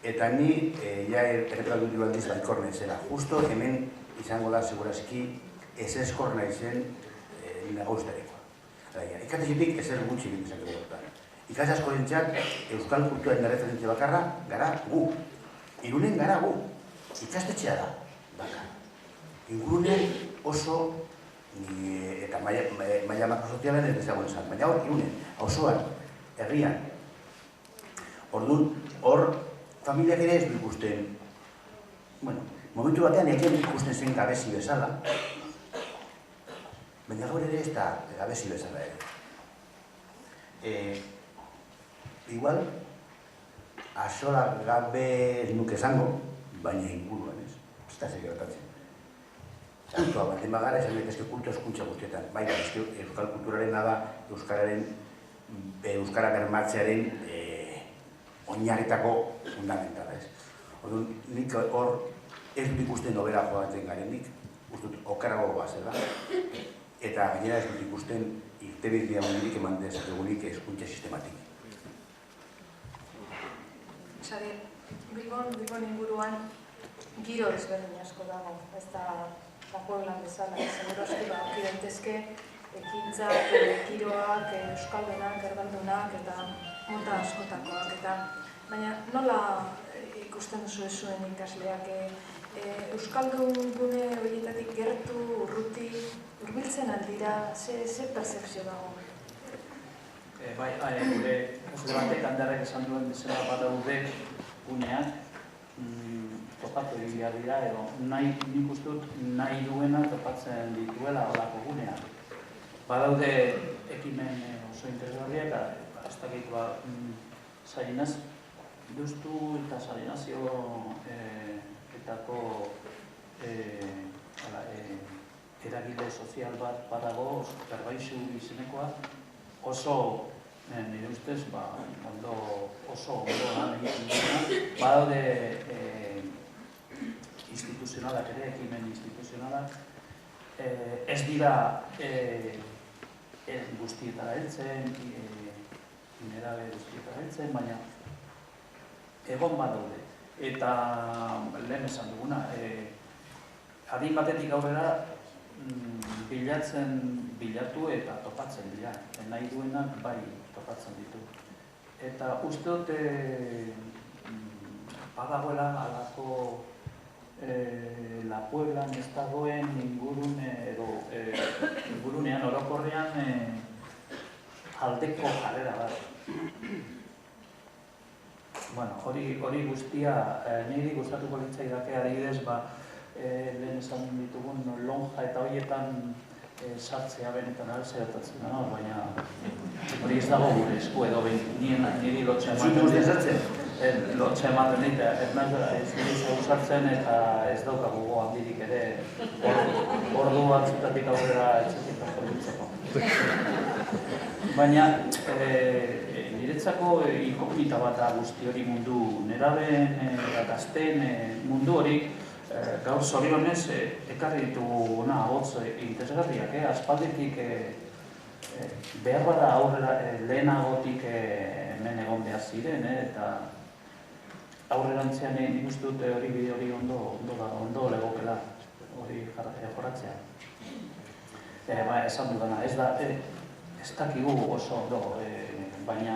Eta ni, erretratutu aldiz baikorne zela. Justo hemen izango da, segurazki, ez eskorna izen negoztarikoa. Ikastetxetik ezer gutxi egin izan dugu. Ikas askorentzat, euskal kulturaren referentzia bakarra gara gu. Irunen gara gu. Ikastetxea da. Ingurune oso, eta maila makrosozialen ez dezagoen zan, baina hor, Irunen, osoan, herrian. Orduan, hor, familiak ere ez du ikusten, momentu batean egin ikusten zen gabezi bezala, baina gaur ere ez da gabezi bezala ere. Igual, asola gabe ez nuke esango, baina inguruan ez. Ez da zer gertatzen. Kultua bat, emagara esan daitezke kultua eskuntza guztietan. Baina, euskal kulturaren da, euskara bermatzearen oinarritako fundamentala ez. Orduan, nik hor ez dut ikusten nobera joatzen garenik, ustut okarago goazela, eta gainera ez dut ikusten irtebidea hondirik eman dezakegunik eskuntza sistematik. Xabier, Bilbon inguruan giro ezberdin asko dago, ez da Pueblan bezala, seguro aski aurki daitezke ekintzak, giroak, euskaldunak, erbaldunak eta mota askotakoak eta baina nola ikusten duzu zuen ikasleak euskaldun gune horietatik gertu, urruti, hurbiltzen aldira, ze percepzio dago? Bai, gure batek handarrak esan duen bezala badaude guneak topatu egia dira, edo nik uste dut nahi duena topatzen dituela horako guneak. Badaude ekimen oso interesgarriak, eta ez dakit Salinaz, duztu eta Salinazio etako eragile sozial bat badago, Berbaixu izenekoa, oso nire ustez, oso ondo lan egiten dena, badaude instituzionalak ere, ekimen instituzionalak, ez dira guztietara heltzen, nerabe guztietara heltzen, baina egon badaude. Eta lehen esan duguna, adin batetik aurrera bilatu eta topatzen dira. Nahi duenak bai topatzen ditu. Eta uste dut badagoela halako La Pueblan ez dagoen ingurunean orokorrean aldeko jarrera bat. Bueno, hori guztia, niri gustatuko litzaidake adibidez, lehen esan ditugun lonja eta horietan sartzea benetan zeratatzen da, baina hori ez dago gure esku edo niri lotxa ematen dit, ez nire sartzen eta ez daukagu handirik ere ordu batzutatik aurrera etxetik aurritzeko. Baina niretzako inkognita bat da guzti hori mundu nerabeen eta gazteen mundu hori gaur zorionez ekarri dituguna ahots interesgarriak, aspalditik behar bada aurrera lehenagotik hemen egon behar ziren eta aurrerantzean nik uste dut hori bide hori ondo legokela hori jorratzea. Esan dudana, ez dakigu oso ondo, baina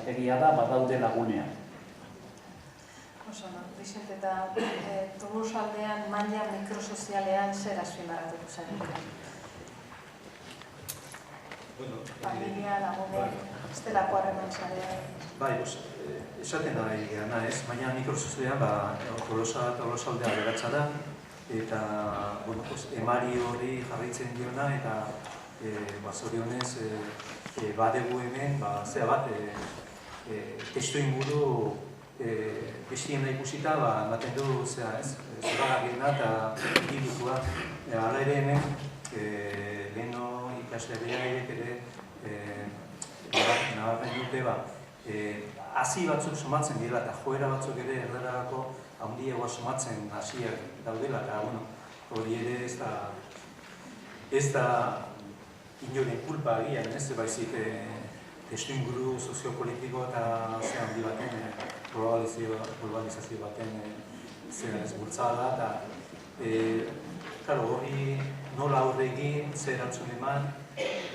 egia da badaude lagunean. Oso, Vicente, eta Tolosaldean maila mikrosozialean zer azpimarratuko zen? Familia, lagunek, ez delako harreman zarean? Bai, esaten da egana ez, baina mikrosozialean Tolosaldea beratza da, eta emari hori jarraitzen diona, eta zorionez badegu hemen, zera bat, testu inguru bestiena ikusita, ematen du zoragarriena eta ibilukua. Hala ere hemen, leheno ikasleak ere nabarmen dute, hasi batzuk somatzen dira eta joera batzuk ere erdarako handiagoa somatzen hasiak daudela, eta hori ere ez da inoren kulpa agian, ez baizik testu inguru soziopolitiko eta ze handi baten, globalizazio baten ez bultzada, eta hori nola aurre egin, ze erantzun eman,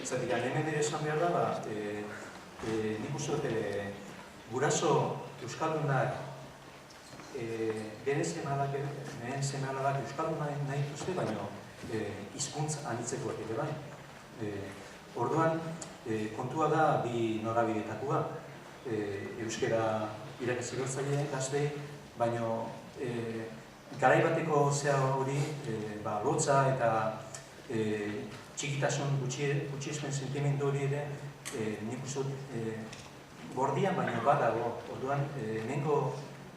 zatik hemen ere esan behar da, nik uste dut guraso euskaldunak bere seme-alabak euskaldunak nahi dituzte, baina hizkuntz anitzekoak ere bai. Orduan, kontua da bi norabidetakoa, euskara irakatsi bertzaile gaztei, baina garai bateko zea hori, lotza eta txikitasun gutxiespen sentimendu hori ere, nik uste gordian baina badago. Orduan, hemengo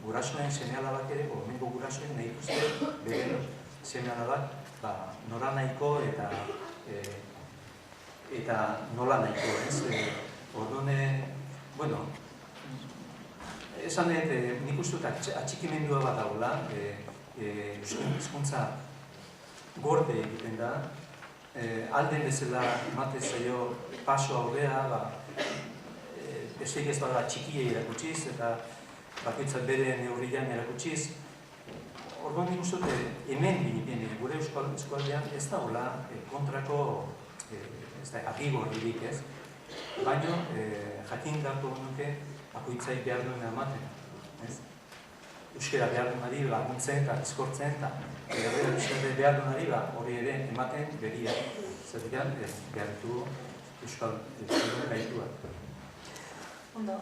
gurasoen seme-alabak ere, hemengo gurasoen nahi dituzte bere seme-alabak nora nahiko eta nola nahiko, ez? Orduan, esan dut, nik uste dut atxikimendua bat dagoela, hizkuntza gorde egiten da, alden bezala ematen zaio paso aurrea, besteik ez bada txikiei erakutsiz eta bakoitzak bere neurrian erakutsiz. Orduan nik uste dut, hemen binipien gure eskualdean ez dagoela kontrako agigorririk ez, baina jakin beharko nuke bakoitzak behar duena ematen. Euskara behar duenari laguntzen eta eskortzen eta euskara behar duenari hori ere ematen beria. Zertikan behar du euskal gaitua. Ondo,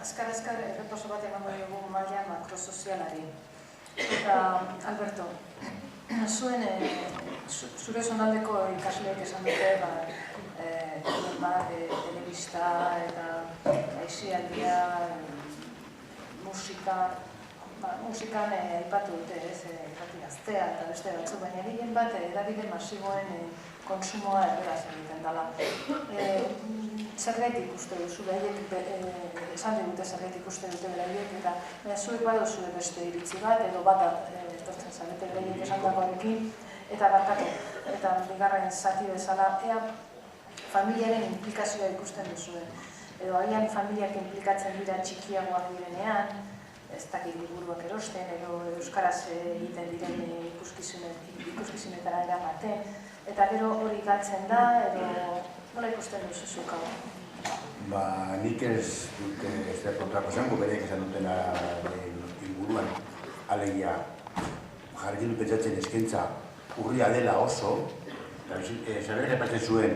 azkar errepaso bat emango dugu maila makrosozialari. Eta, Alberto, zure zonaldeko ikasleek esan dute, telebista eta aisialdia, musikan aipatu dute, gaztea eta beste batzu, baina gehien bat edabide masiboen konsumoa erderaz egiten dela. Zergaitik uste duzu, esan digute zergaitik uste dute beraiek, eta zuek baduzu beste iritzi bat, edo bat etortzen zarete beraiek esan dagoarekin, eta barkatu, eta bigarren zati bezala, ea familiaren implikazioa ikusten duzuen. Edo agian familiak implikatzen dira txikiagoak direnean, ez dakit liburuak erosten, edo euskaraz egiten diren ikuskizunetara eramaten, eta gero hori galtzen da, edo nola ikusten duzu zuk hau? Nik ez dut ez da kontrako zango, bereek esan dutena inguruan, alegia jarri dut pentsatzen eskaintza urria dela oso, eta zaberek aipatzen zuen,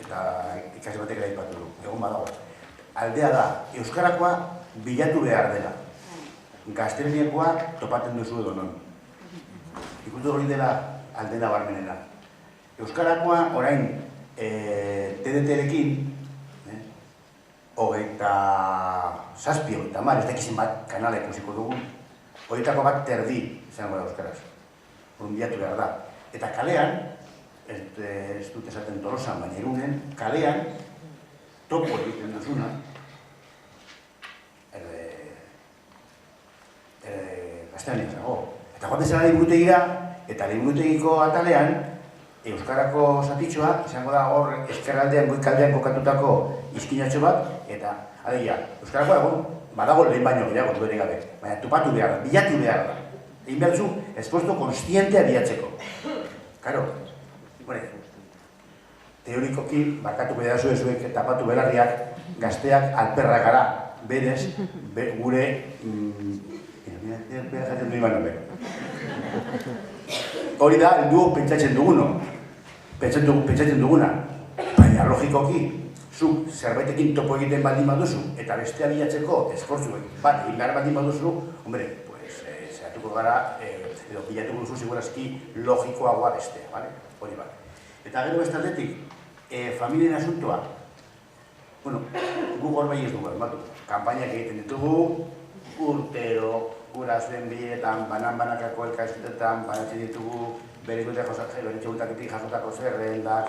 eta ikasle batek ere aipatu du, egon badago. Aldea da, euskarakoa bilatu behar dela. Gaztelaniakoa topatzen duzu edo non. Ikutu hori dela aldena barmenena. Euskarakoa orain TDT-rekin, hogeita zazpi, hogeita mar, ez dakizin bat kanala ikusiko dugu, horietako bat terdi izango da euskaraz. Bilatu behar da. Eta kalean, ez dut esaten Tolosan, baina Irunen, kalean, topo egiten duzuna, gaztelaniaz dago. Eta joaten zela liburutegira, eta liburutegiko atalean, euskarako zatitxoa, izango da hor ezkerraldean, goikaldean kokatutako izkinatxo bat, eta alegia, euskarakoa egon, badago lehen baino gehiago duere gabe, baina topatu behar da, bilatu behar da. Egin behar duzu, esfuerzo konstientea bilatzeko. Karo, teorikoki, barkatuko edazu ezuek tapatu belarriak, gazteak alperrak gara, berez, gure... Hori da, heldu pentsatzen duguna, baina logikoki, zuk zerbaitekin topo egiten baldin baduzu, eta bestea bilatzeko esfortzu bat egin behar baldin baduzu, hombre, zehatuko gara, edo bilatuko duzu segurazki logikoagoa bestea, hori bat. Eta gero bestatetik, familien asuntoa, bueno, gu hor bai ez dugu, kanpainak egiten ditugu, urtero, gurasoen biletan, banan-banakako elkarrizketetan, banatzen ditugu, berikutek berritxegutaketik jasotako zerrendak,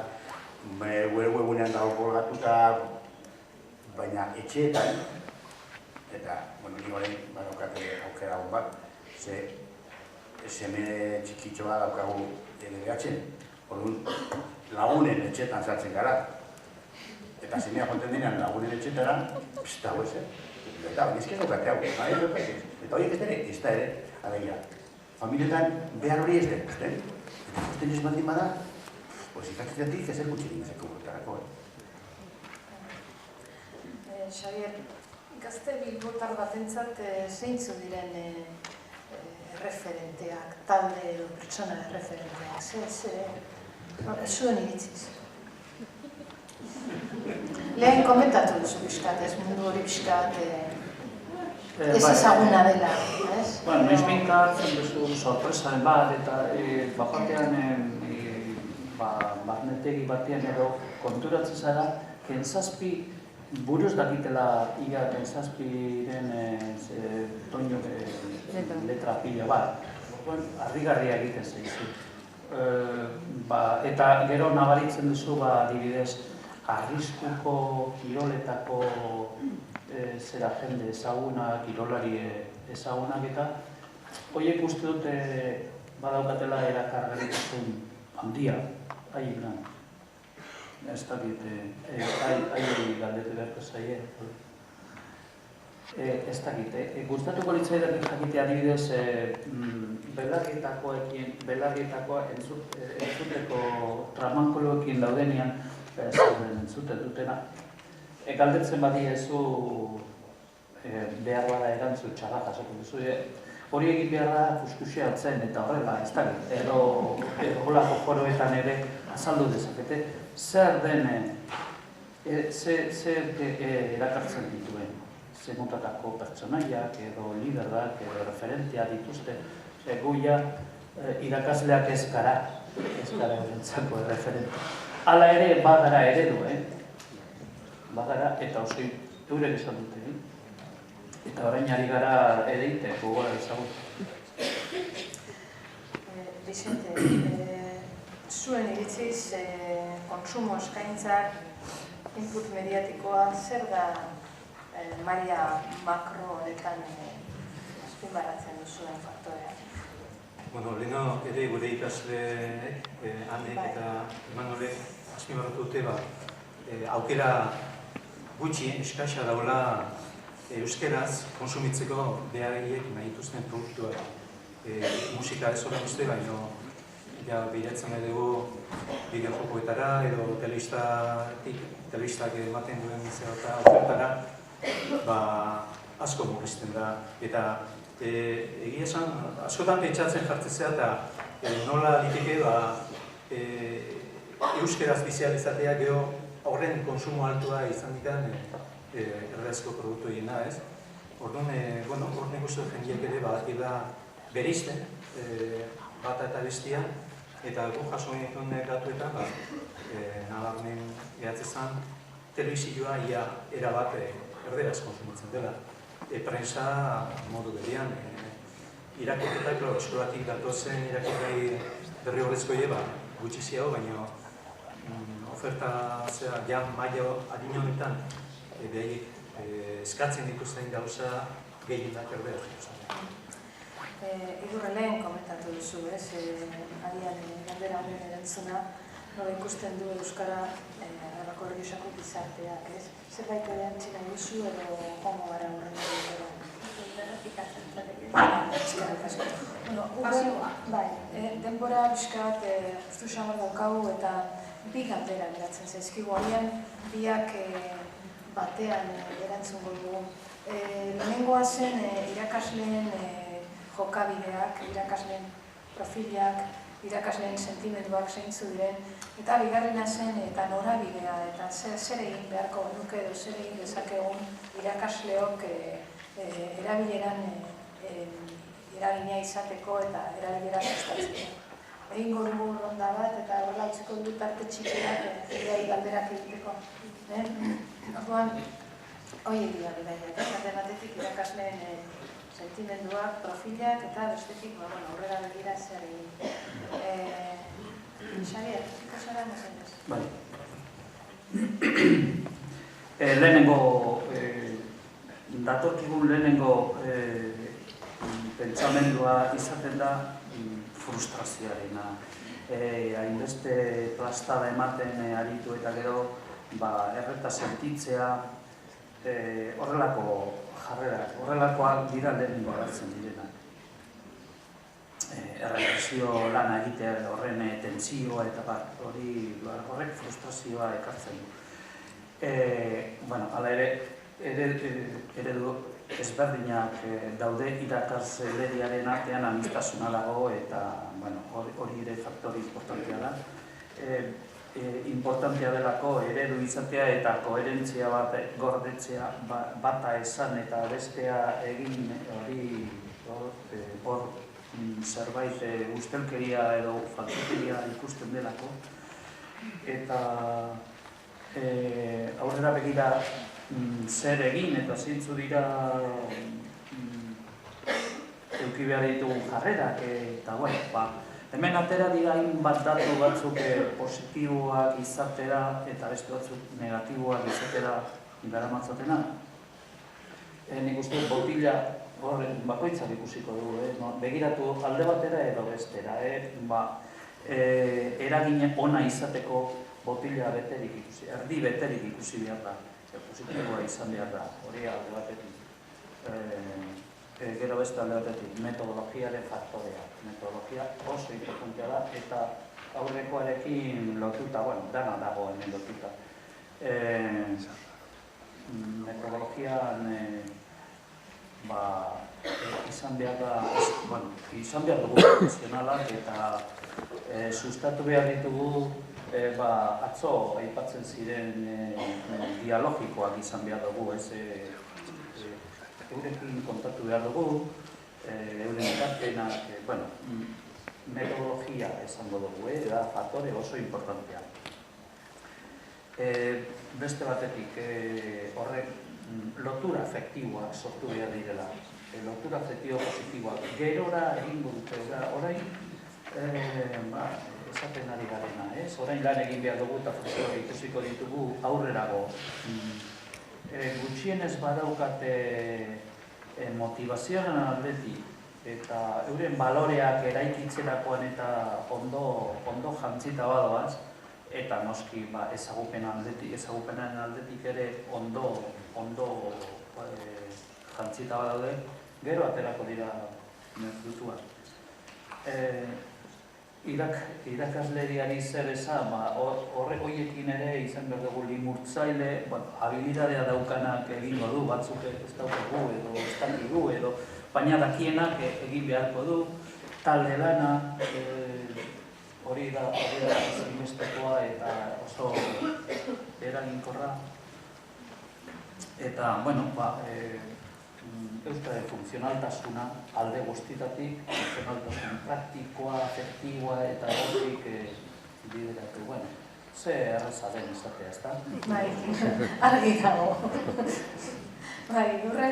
webunean dago kolgatuta, baina etxeetan, eta, ni horrein badaukate aukera hon bat, ze seme txikitxoa daukagu LBH-en, orduan lagunen etxeetan sartzen gara, eta semea jonten denean lagunen etxetara, pista hau ez, eta bizken daukate hau, eta horiek ez dene, ez da ere, alegia. Familietan behar hori ez den, usten? Eta usten ez baldin bada, ikatzetik ezer gutxirik ezeko urtarako. Xavier, gazte bilbotar batentzat zeintzu diren referenteak, talde edo pertsona referenteak, zuen iritziz? Lehen komentatu duzu pixkat, ez mundu hori pixkat, ez ezaguna dela, ez? Bueno, noiz binkatzen duzu sorpresaren bat, eta bajatean barnetegi batean edo konturatzen zara, Kenzazpi buruz dakitela ia Kenzazpiren toño letra pila bat. Harrigarria egiten zaizu. Eta gero nabaritzen duzu, adibidez, arriskuko kiroletako zera jende ezaguna, kirolari ezagunak eta horiek uste dute badaukatela erakargarritasun handia, haien lan. Ez dakit, haien galdetu beharko zaie. Ez dakit, gustatuko litzaidak jakitea adibidez belarrietakoa entzuteko tramankoloekin daudenean entzuten dutena. Galdetzen badiezu behar bada erantzun txarra jasoko duzu. Hori egin behar da fuskuseatzen eta horrela, ez dakit, edo holako foroetan ere azaldu dezakete, zer den, zer erakartzen dituen, zer motatako pertsonaiak edo liderak edo referentia dituzte, guia irakasleak ez gara erentzako referente. Hala ere, bagara eredu, bagara eta oso eurek esan dute. Eta orain ari gara ereite, gogora ezagut. Vicente, zuen iritziz kontsumo eskaintzak, input mediatikoa, zer da maila makro honetan azpimarratzen duzuen faktorea? Lehena ere gure ikasle Anek eta Imanolek azpimarratu dute aukera gutxi eskasa daula euskeraz konsumitzeko behariek nahi dituzten produktuak. Musika ez horren uste, baina bilatzen dugu bideo-jokoetara edo telebistak ematen duen zerata ofertara asko murrizten da. Eta egia esan, askotan pentsatzen jartzea eta nola liteke euskeraz bizializatea gero horren konsumo altua izan dikan erderazko produktu egina, ez? Orduan, hor nik uste jendeak ere badakila bereizten bata eta bestia, eta gu jaso genituen datuetan, nabarmen gehatzezan, telebizioa ia erabat erderaz konsumitzen dela. Prensa modu berean, irakurketak, eskolatik datozen irakurkai berri horrezko gutxi ziago, baina oferta maila adin honetan eskatzen dituzten gauza gehienak erderaz. Igurre lehen komentatu duzu, agian galdera honen erantzuna, nola ikusten du Euskara Arabako Errioxako gizarteak, zerbait erantzina duzu edo joango gara horren egitera? Denbora bizkat ustu xamar daukagu eta bi galdera geratzen zaizkigu, agian biak batean erantzungo dugu. Lehenengoa zen irakasleen jokabideak, irakasleen profilak, irakasleen sentimenduak zeintzu diren, eta bigarrena zen eta norabidea, eta zer egin beharko genuke edo zer egin dezakegun irakasleok erabileran eragina izateko eta erabilera sustatzeko. Egingo dugu ronda bat eta horrela utziko du tarte txikiak jendeai galderak egiteko. Orduan, horiek dira bidaiak, alde batetik irakasleen sentimenduak, profilak eta bestetik aurrera begira zer egin. Xabier, ikasara mesedez. Bai. Lehenengo, datorkigun lehenengo pentsamendua izaten da frustrazioarena. Hainbeste plastada ematen aritu eta gero erreta sentitzea, horrelako jarrerak, horrelakoak dira lehenengo hartzen direnak. Errepresio lana egitea horren tentsioa eta horrek frustrazioa ekartzen du. Hala ere, eredu ezberdinak daude irakasleriaren artean aniztasuna dago eta hori ere faktore importantea da. Importantea delako eredu izatea eta koherentzia bat gordetzea bata esan eta bestea egin hor zerbait ustelkeria edo faltsukeria ikusten delako. Eta aurrera begira zer egin eta zeintzu dira eduki behar ditugun jarrerak eta hemen atera dira hainbat datu batzuk positiboak izatera eta beste batzuk negatiboak izatera garamatzatena. Nik uste botila horren bakoitzak ikusiko dugu, begiratu alde batera edo bestera. Eragin ona izateko botila beterik ikusi, erdi beterik ikusi behar da, positiboa izan behar da, hori alde batetik. Gero beste alde batetik, metodologiaren faktorea. Metodologia oso importantea da eta aurrekoarekin lotuta, dana dago hemen lotuta. Metodologian izan behar dugu profesionalak eta sustatu behar ditugu atzo aipatzen ziren dialogikoak izan behar dugu, eurekin kontatu behar dugu, euren ekarpenak, metodologia esango dugu, da faktore oso importantea. Beste batetik, horrek lotura afektiboak sortu behar direla, lotura afektibo positiboak, gerora egingo dute, orain esaten ari garena, orain lan egin behar dugu eta profesora ikusiko ditugu aurrerago. Gutxienez badaukate motivazioaren aldetik eta euren baloreak eraikitzerakoan eta ondo jantzita badoaz eta noski ezagupenen aldetik ere ondo jantzita badaude, gero aterako dira frutuak. Irakasleriari zer esan, horrek horiekin ere izan behar dugu limurtzaile, habilidadea daukanak egingo du, batzuk ez daukagu edo ez dakigu edo, baina dakienak egin beharko du, talde lana, hori da ezinbestekoa eta oso eraginkorra. Eta, bueno, euskararen funtzionaltasuna alde guztietatik, funtzionaltasun praktikoa, afektiboa eta hortik bideratu. Bueno, ze erraza den izatea, ezta? Bai, argi dago. Bai, Lurre?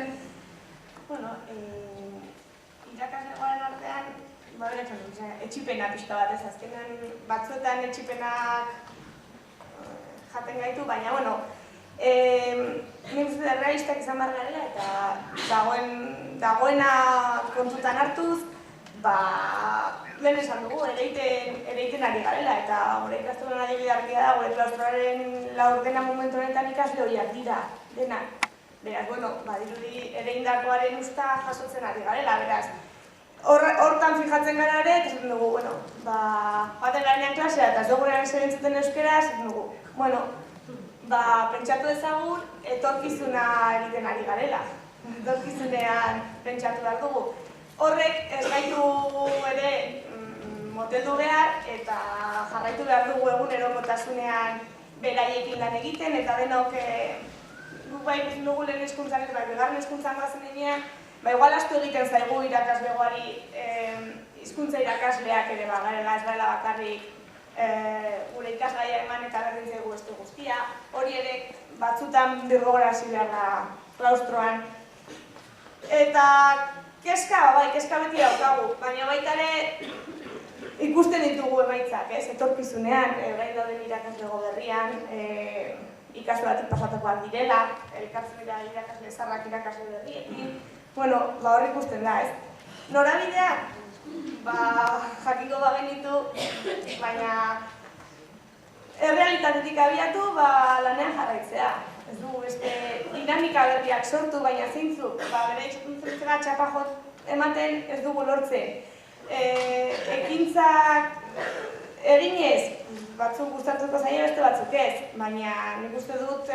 Bueno, irakaslegoaren artean, etxipena pixka bat ez, azkenean batzuetan etxipenak jaten gaitu, baina, bueno, nik uste realistak izan behar garela eta dagoena kontutan hartuz, lehen esan dugu, ereiten ari garela, eta gure ikastolan adibide argia da, gure klaustroaren laurdena momentu honetan ikasle horiak dira, denak. Beraz, bueno, badirudi ereindakoaren usta jasotzen ari garela, beraz. Hortan fijatzen gara ere, eta esaten dugu, bueno, baten garenean klasea eta ez dugu erantzuten euskera, esaten dugu, bueno, pentsatu ezagun, etorkizuna egiten ari garela. Etorkizunean pentsatu behar dugu. Horrek ez gaitu ere moteldu behar eta jarraitu behar dugu egunerokotasunean beraiekin lan egiten eta denok guk bai ikusten dugu lehen hezkuntzan ez bai bigarren hezkuntzan goazen denean, igual astu egiten zaigu irakaslegoari hizkuntza irakasleak ere garela ez garela bakarrik gure ikasgaia eman eta berdin zaigu beste guztia. Hori ere batzutan birgogorazi behar da klaustroan. Eta kezka beti daukagu, baina baita ere ikusten ditugu emaitzak, etorkizunean, gain dauden irakaslego berrian, ikasle batik pasatakoak direla, elkartzen dira irakasle zarrak irakasle berriekin. Bueno, hor ikusten da, ez? Norabidea, jakiko bagenitu, baina errealitatetik abiatu, lanean jarraitzea. Ez dugu beste dinamika berriak sortu, baina zeintzuk, bere hizkuntzera txapajot ematen ez dugu lortzen. Ekintzak eginez, batzuk gustatuko zaie beste batzuk ez, baina nik uste dut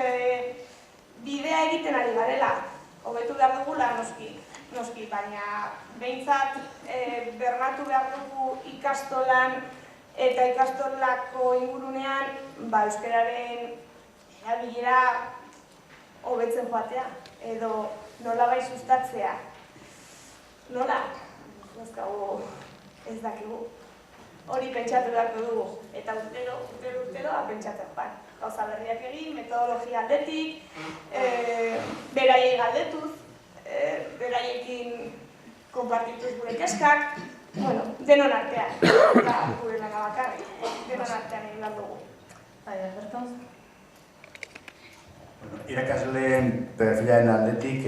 bidea egiten ari garela. Hobetu behar dugula noski, baina behintzat bermatu behar dugu ikastolan eta ikastolako ingurunean euskararen erabilera hobetzen joatea, edo nolabai sustatzea. Nola? Ez dakigu. Hori pentsatu beharko dugu, eta urtero pentsatzen joan. Gauza berriak egin, metodologia aldetik, beraiei galdetuz, beraiekin konpartituz gure keskak, denon artean, eta gure lana bakarrik, denon artean egin behar dugu. Bai, Alberto? Irakasleen perfilaren aldetik,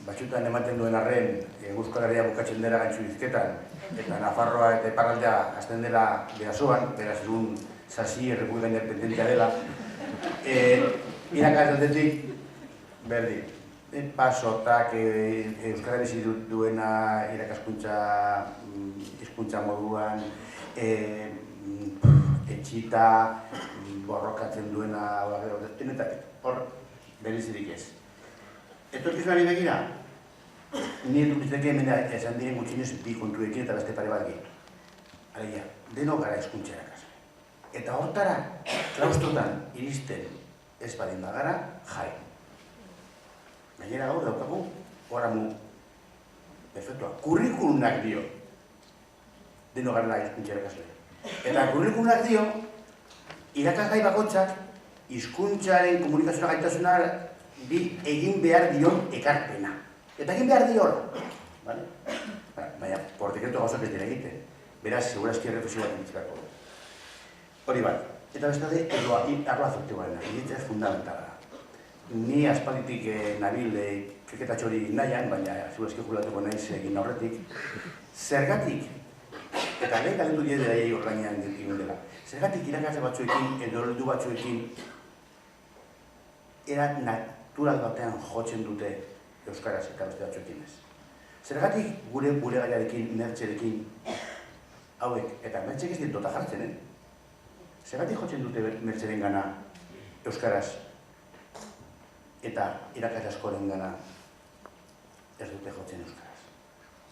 batxutan ematen duen arren, Euskal Herria bukatzen dela Gantxu Bizketan, eta Nafarroa eta Iparraldea hasten dela Bidasoan, beraz egun sasi errepublika independentea dela. Irakasleen aldetik, berdin, pasotak Euskara bizi duena irakaskuntza hizkuntza moduan, etxita, borrokatzen duena, hor berezirik ez. Etorkizunari begira, nire dukizteke hemen esan diren gutxinez bi kontuekin eta beste pare bat gehitu. Alegia, denok gara hizkuntza irakasle. Eta hortara, klaustrotan iristen ez badin bagara, jai. Gainera gaur daukagu, horamu, perfectua, kurrikulunak dio, denok gara hizkuntza irakasle. Eta kurrikulunak dio, irakasgai bakoitzak, hizkuntzaren komunikazioa gaitasuna bi egin behar dion ekarpena. Eta egin behar dion. Baina, por dekreto gauzak ez dira egiten. Beraz, segurazki erreflexio bat egiteko. Hori bat. Eta bestade, arlo afektiboarena. Egitea fundamentala. Ni aspalditik nabil kriketatxo hori nahian, baina segurazki julatuko naiz egin aurretik. Zergatik, eta lehen galendu dira dira egin orgainean egin dela. Zergatik irakasle batzuekin, edo heldu batzuekin, era natural batean jotzen dute euskaraz eta beste batzuekin ez. Zergatik gure gaiarekin, mertxerekin, hauek, eta mertxek ez ditota jartzen, Zergatik jotzen dute mertxeren gana euskaraz eta irakasle askoren gana ez dute jotzen euskaraz.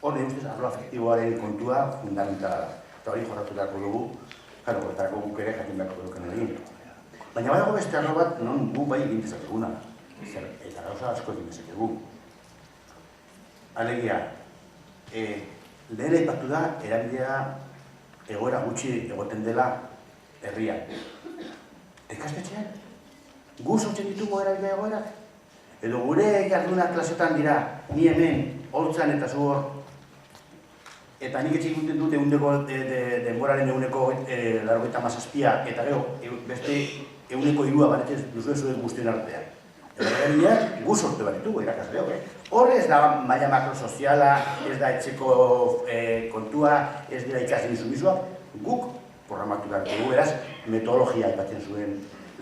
Hor, ustez, arlo afektiboaren kontua fundamentala da. Eta hori jorratu beharko dugu, etarako guk ere jakin beharko duken egin. Baina badago beste arlo bat, non gu bai egin dezakeguna. Eta gauza asko egin dezakegu. Alegia, lehen aipatu da, erabilera egoera gutxi egoten dela herrian. Ikastetxean, gu sortzen ditugu erabilera egoerak. Edo gure jardunak klasetan dira, ni hemen, holtzan eta zu hor, eta nik etxe ikusten dute denboraren eguneko 97, eta gero, beste eguneko 3 baretzen duzu guztien artean. Eta erabilera gu sortu bat ditugu irakasleok. Hor ez da maila makrosoziala, ez da etxeko kontua, ez dira ikasen izubizuak, guk programatu behar dugu, beraz, metodologia aipatzen zuen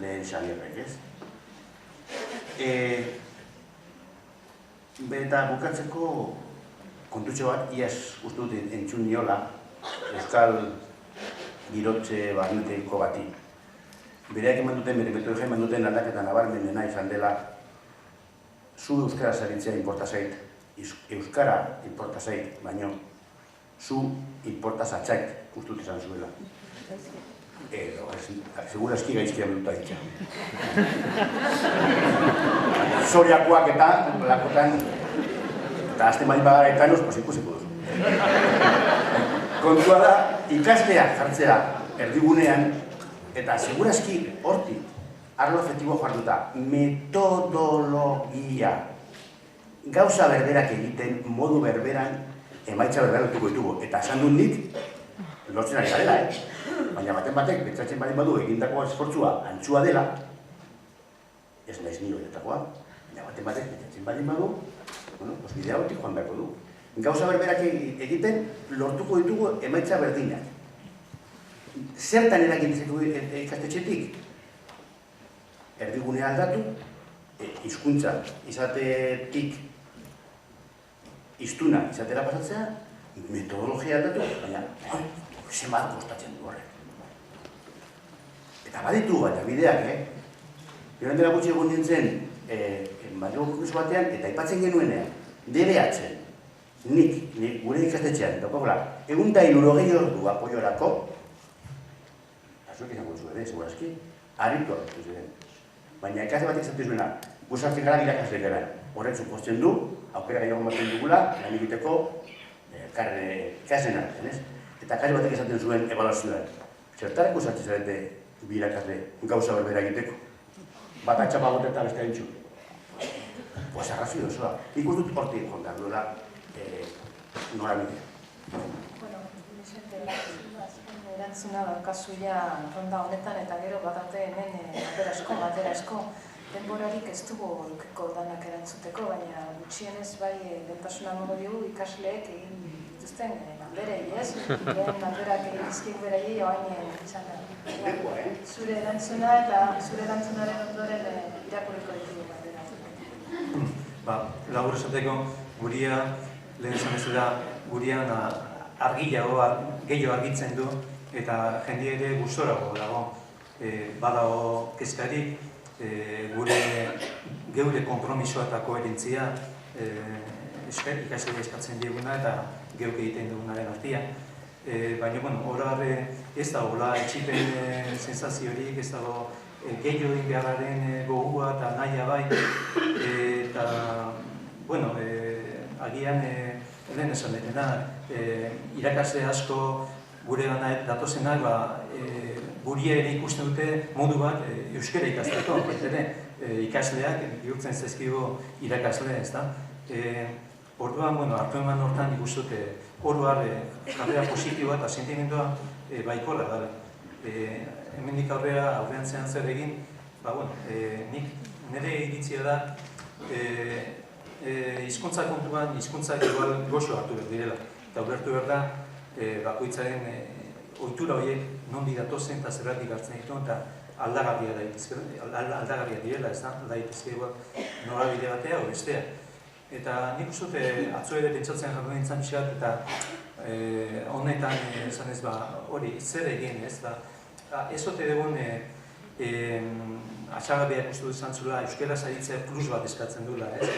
lehen Xabierrek, ez? Eta bukatzeko kontutxo bat, iaz uste dut entzun niola, euskal girotxe barneteko bati. Bereak eman duten, bere metodologia eman duten aldaketa nabarmenena izan dela, zu euskara zaritzea inporta zait, euskara inporta zait, baino zu inporta zatzait, uste dut izan zuela. Segura eski gaizkia beduta ditza. Zoriakoak eta, lakotan, eta azte mali bagaretan pues ikusiko duzu. Kontua da, ikaslea jartzea erdigunean, eta segurazki hortik, arlo efektibo jarduta, metodologia. Gauza berberak egiten, modu berberan, emaitza berberak dutuko ditugu. Eta esan dut nik, lortzen ari garela, baina batek, pentsatzen baldin badu egindako esfortzua antzua dela, ez naiz ni horietakoa, baina batek pentsatzen baldin badu, bidea hortik joan beharko du. Gauza berberak egiten, lortuko ditugu emaitza berdinak. Zertan eragintzeko ikastetxetik? Erdigunea aldatu, hizkuntza izatetik hiztuna izatera pasatzea, metodologia aldatu, baina zenbat kostatzen du horrek. Eta baditu baina bideak, joan dela gutxi egon nintzen Madrilgo kurso batean, eta aipatzen genuenean, DBH-en, nik gure ikastetxean, daukagula, 160 ordu apoiorako, azuek izango duzu ere, segurazki, aritu hartu ziren. Baina ikasle batek esaten zuena, guzartzen gara irakasle gara. Horrek suposten du, aukera gehiago baten dugula, lan egiteko ikasen artean, ez? Eta ikasle batek esaten zuen ebaluazioan. Zertarako guzartzen zarete bi irakasle gauza berbera egiteko? Bat atxapa bote eta beste haintxu. Pues arrazio osoa. Ikus dut hortik jondan duela nora bidea. Bueno, erantzuna daukazu ja ronda honetan, eta gero badate hemen batera asko denborarik ez dugu lukeko danak erantzuteko, baina gutxienez bai dentasuna emango digu ikasleek egin dituzten galderei, ez? Lehen galderak egin dizkiek beraiei oain izan da. Zure erantzuna eta zure erantzunaren ondoren irakurriko ditugu galdera. Labur esateko, guria, lehen esan ez da, gurian argilago, gehiago argitzen du, eta jende ere gustorago dago. Badago kezkarik, geure konpromisoa eta koherentzia ikasle eskatzen diguna eta geuk egiten dugunaren artean. Baina, horar ez dagoela etxipen sensaziorik, ez dago gehiago egin beharraren gogua eta nahia bai. Eta, agian lehen esan dena, irakasle asko gure gana datozenak, guria ere ikusten dute modu bat euskara ikasteko, ikasleak bihurtzen zaizkigu irakasle, ez da. Orduan, hartu eman hortan ikustut, oroar jarrera positiboa eta sentimendua baikorra da. Hemendik aurrean zean zer egin, nik nire iritzia da, hizkuntza kontuan, hizkuntzak igual goxo hartu behar direla. Eta ulertu behar da, bakoitzaren ohitura horiek nondi datozen eta zerratik hartzen ditu eta aldagarria direla, ez da, norabide batea o bestea. Eta nik uste atzo ere pentsatzen jarri nintzen pixat eta honetan esan ez hori zer egin, ez da. Ez ote dugun atxagabeak uste dut zantzula euskara zaritzea plus bat eskatzen duela, ez?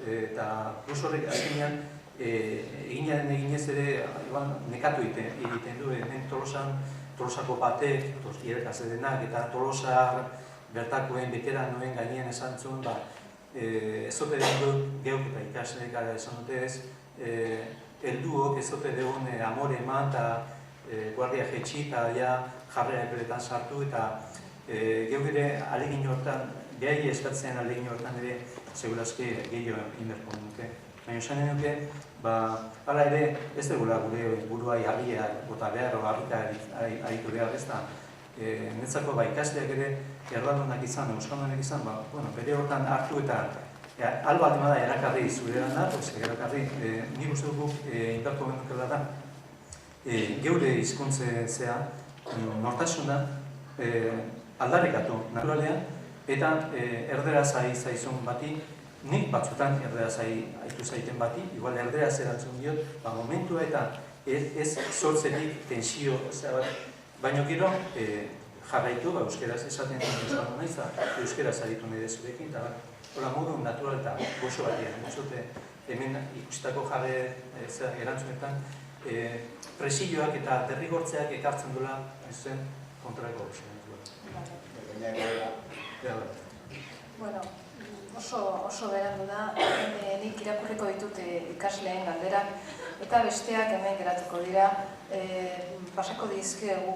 Eta plus horrek azkenean eginaren eginez ere nekatu egiten du, hemen Tolosako batek, irakasle denak eta Tolosar bertakoen veteranoen gainean esan zuen, ez ote den geuk eta ikasleek gara esan dute ez, helduok ez ote deun amore eman eta guardia jetxi eta jarrera eperetan sartu eta geuk ere alegin hortan, gehi eskatzen alegin hortan ere segurazki gehiago inberko nuke. Baina esan nuke, hala ere ez dugula gure buruai agia bota behar, harrika aritu behar ez da. Netzako ikasleak ere erraldunak izan, euskaldunak izan, bere hortan hartu eta alba da erakarri zure da, erakarri, nik uste dugu inbertu benukela da, geure hizkuntze zea, nortasuna aldarrikatu naturalean, eta erderaz zaizun bati, nik batzutan erderaz haitu zaiten bati, igual erderaz erantzun diot, momentua eta ez sortzetik tensio, baina gero jarraitu, euskeraz esaten dut naiz, euskeraz aritu nahi dezurekin, eta hola modu natural eta goxo batean. Hemen ikustako jarre erantzunetan, presioak eta derrigortzeak ekartzen duela kontrako Bueno, oso berandu da, nik irakurriko ditut ikasleen galderak, eta besteak hemen geratuko dira, pasako dizkegu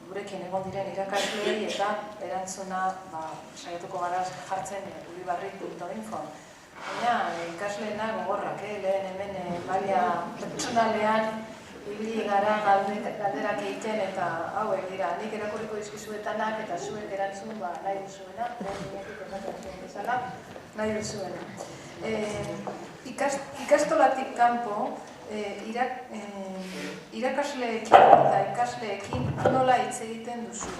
gurekin egon diren irakasleei eta erantzuna saiatuko gara jartzen ulibarri.info. Baina ikasleena gogorrak, lehen hemen maila pertsonalean ibili gara galderak egiten eta hauek dira, nik erakurriko dizkizuetanak eta zuek erantzun nahi duzuena, nahi duzuena. Ikastolatik kanpo, irakasleekin eta ikasleekin nola hitz egiten duzu.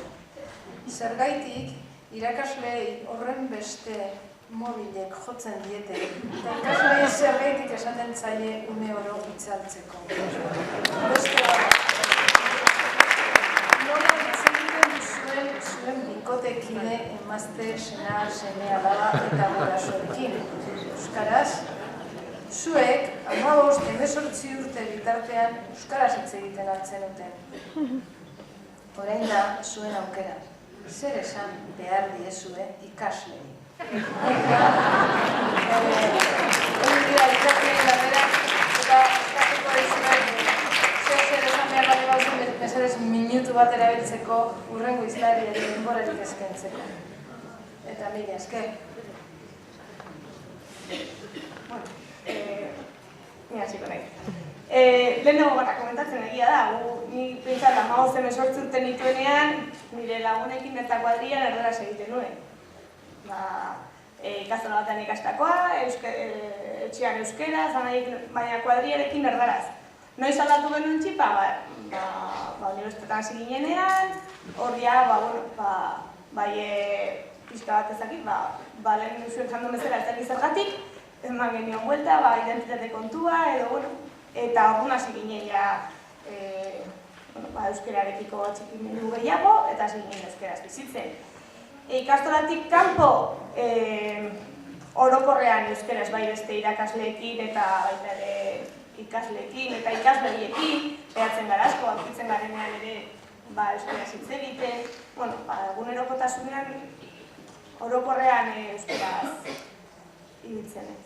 Zergaitik, irakasleei horren beste mobilek jotzen diete, eta ikasleei zergaitik esaten zaie une oro itzaltzeko. Nola hitz egiten duzuen zuen bikotekide, emazte, senar, seme, alaba eta gurasoekin. Euskaraz, zuek, 15-18 urte bitartean euskaraz hitz egiten hartzen duten. Orain da, zuen aukera. Zer esan behar diezue ikaslei. Hori dira ikasleen galderak eta eskatuko dizuet zer esan behar bali bauzun mesedez minutu bat erabiltzeko hurrengo hizlari edo denborarik eskaintzeko. Eta mila esker. Ni hasiko nahi. Lehenago gara komentatzen egia da, ni pentsat 15-18 urte nituenean, nire lagunekin eta kuadrian erderaz egiten nuen. Ikastola batean ikastakoa, etxean euskera, baina kuadriarekin erderaz. Noiz aldatu genuen txipa, unibertsitetan hasi ginenean, hor pixka bat ezakit, lehen duzuen jandun bezala ez dakit zergatik, eman genion buelta, identitate kontua, eta orduan hasi ginen euskerarekiko txikimendu gehiago, eta hasi ginen euskeraz bizitzen. Ikastolatik kanpo orokorrean euskeraz bai beste irakasleekin eta baita ere ikasleekin eta ikasleiekin behatzen gara asko, aurkitzen garenean ere euskeraz hitz egiten. Egunerokotasunean orokorrean euskeraz ibiltzen ez.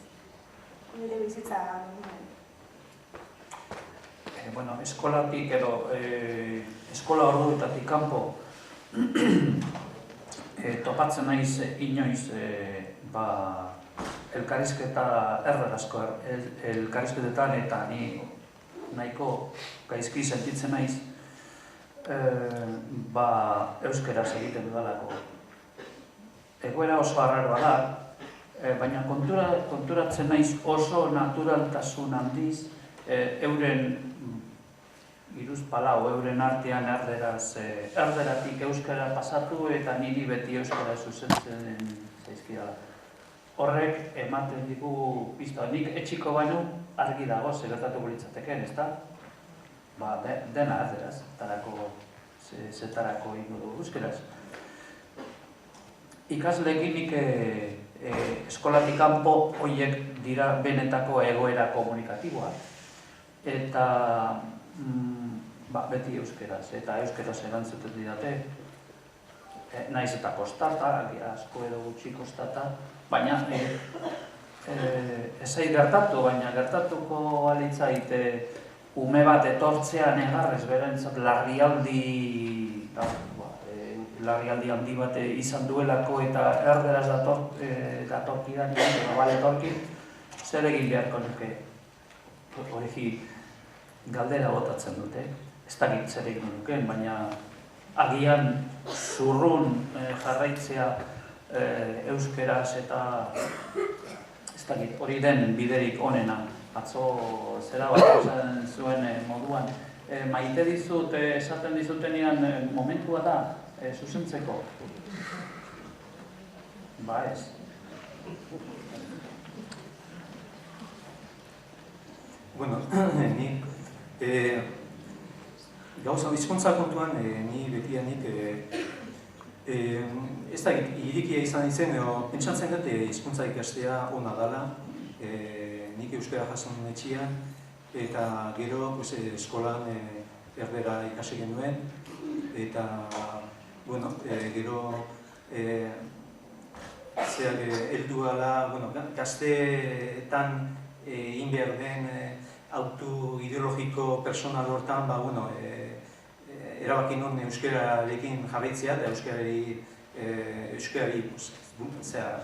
Nire bizitza eskolatik edo eskola orduetatik kanpo topatzen naiz inoiz elkarrizketa erdarazko elkarrizketetan eta ni nahiko gaizki sentitzen naiz euskeraz egiten dudalako. Egoera oso arraroa da, baina konturatzen naiz oso naturaltasun handiz euren iruzpalau, euren artean erderatik euskara pasatu eta niri beti euskara zuzentzen zaizkidala. Horrek ematen digu pista. Nik etxiko baino argi dago zertatu litzateken, ezta? Dena erderaz, zetarako ingo dugu euskeraz. Ikasleekin nik eskolatik kanpo horiek dira benetako egoera komunikatiboa. Eta beti euskeraz, eta euskeraz erantzuten didate. naiz eta kostata, asko edo gutxi kostata, baina ez zait gertatu, baina gertatuko alitzaite ume bat etortzea negarrez berentzat larrialdi handi bat izan duelako eta erderaz datorkidan, global etorki, zer egin beharko nuke? Hori galdera botatzen dute, ez dakit zer egin nukeen, baina agian zurrun jarraitzea euskeraz eta ez dakit, hori den biderik onena. Atzo zera bat esan zuen moduan. Maite dizut, esaten dizutenean momentua da, zuzentzeko? Ba ez. Bueno, ni gauza hizkuntza kontuan ni betianik ez da irikia izan izen, pentsatzen dut hizkuntza ikastea ona dela, nik euskara jasan etxian, eta gero eskolan erdera ikasi genuen, eta bueno, gero heldu ala, gazteetan egin behar den auto ideologiko personal hortan, erabaki nun euskararekin jarraitzea eta euskarari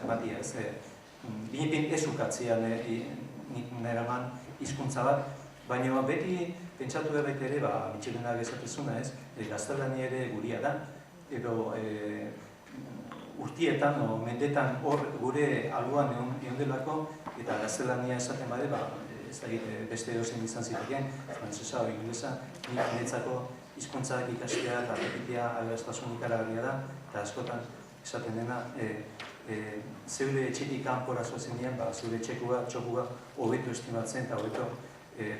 batia ez. Binepin ez ukatzea neraman hizkuntza bat, baina beti pentsatu erbait ere, Mitxelenak esatezuna ez, gaztelania ere guria da, edo urtietan o mendetan hor gure alboan egon delako, eta gaztelania esaten bade, ez da beste edozein izan zitekeen, frantzesa o inglesa, niretzako hizkuntzak ikastea eta repitea aberastasun ikaragarria da, eta askotan esaten dena, zeure etxetik kanpora zoazen dian, zeure txokua hobeto estimatzen eta hobeto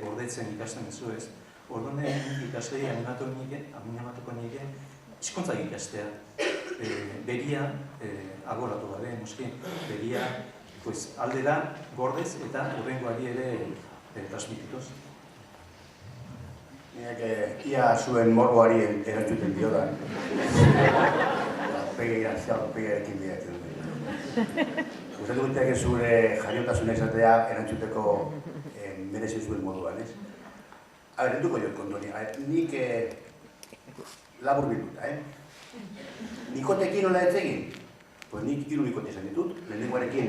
gordetzen ikasten duzu ez. Orduan ikaslei animatuko nire hizkuntzak ikastea. Beria, agoratu gabe, noski, beria aldera gordez eta hurrengoari ere transmitituz. Ia zuen morboari erantzuten dio da. Pegearekin bidatzen dut. Gustatu guteak ez zure jariotasuna izatea erantzuteko merezi zuen moduan, ez? Entuko jot kontoni, nik labur bilduta, Nikotekin nola ez egin? Pues nik 3 nikote izan ditut, lehenengoarekin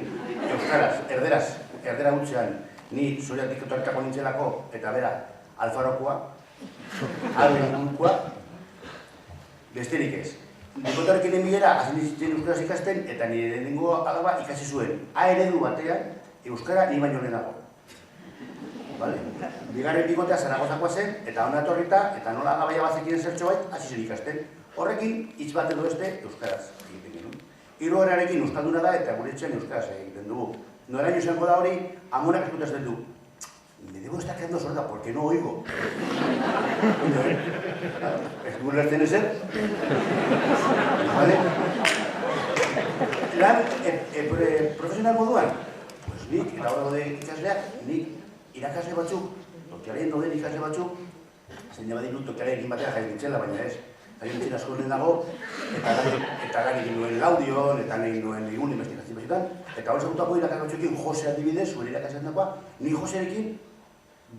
euskaraz, erdera gutxean, ni zoriatik otorkako nintzelako, eta bera, alfarokoa, albenunkoa, besterik ez. Nikotarekin enbilera, hazen dizitzen euskaraz ikasten, eta nire lehenengo alaba ikasi zuen. A eredu batean, euskara ni baino lehenago. Bigarren bikotea Zaragozakoa zen, eta hona etorrita, eta nola gabaia bazekien zertxo bait, hasi zen ikasten. Horrekin, hitz bat edo beste, euskaraz egiten genuen. Hirugarrenarekin euskalduna da, eta gure etxean euskaraz egiten dugu. Noraino izango da hori, amonak eskutatzen du. Me debo estar quedando sorda, porque no oigo. Ez du lertzen ezer? Lan, profesional moduan? Pues nik, eta hor daude ikasleak, nik irakasle batzuk, doktorien dauden ikasle batzuk, zein jaba ditut doktorekin batean jai nintzela, baina ez, jai nintzen asko lehen dago, eta lan egin nuen Laudion, eta egin nuen egun investigazio batzutan, eta hor segutako irakasle batzuekin Jose adibidez, zuen irakaslean dagoa, ni Joserekin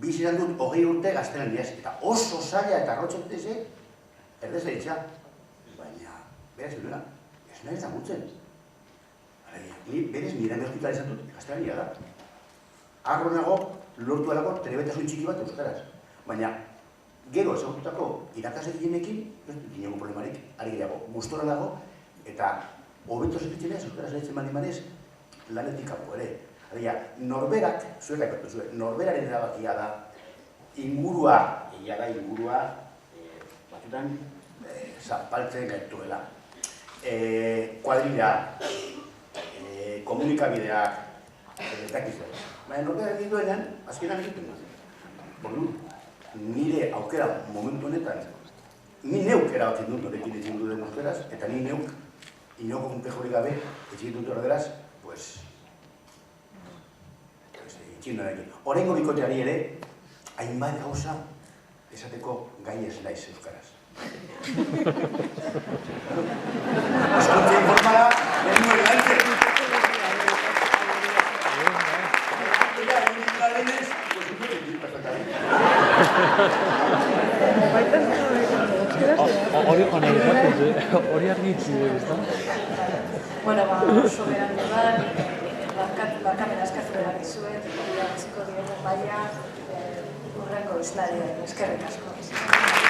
biziran dut 20 urte gaztelaniaz, eta oso zaila eta arrotxeteze, erdez leitza, baina, beraz duela, ez nahi zagutzen. Ni berez nire hospitalizatu dut gaztelania da. Arro nago, lortu alako trebetasun txiki bat euskaraz. Baina, gero ezagututako irakasle dinekin, ez dut dineko problemarik, ari gehiago, gustora dago, eta hobeto zekitzen ez, euskaraz lehitzen manimanez, lanetik kanpo ere. Norberak, zuek aipatu zuen, norberaren erabakia da, ingurua, batzutan, zapaltzen gaituela. Kuadrilla, komunikabideak, eta kizuen. Baina norberak egin duenean, azkenan egiten dut. Nire aukera momentu honetan, ni neuk erabatzen dut horrekin egin duten euskeraz, eta ni neuk, inoko konpejorik gabe, egin dut erderaz, pues, Horengo bikoteari ere, hainbat gauza esateko gai ez naiz euskaraz. Hori joan hori argi itzi ez da? Bueno, oso berandu da, barkamen askatu behar dizuet, hori hartziko diren maila, hurrengo islariak, eskerrik asko.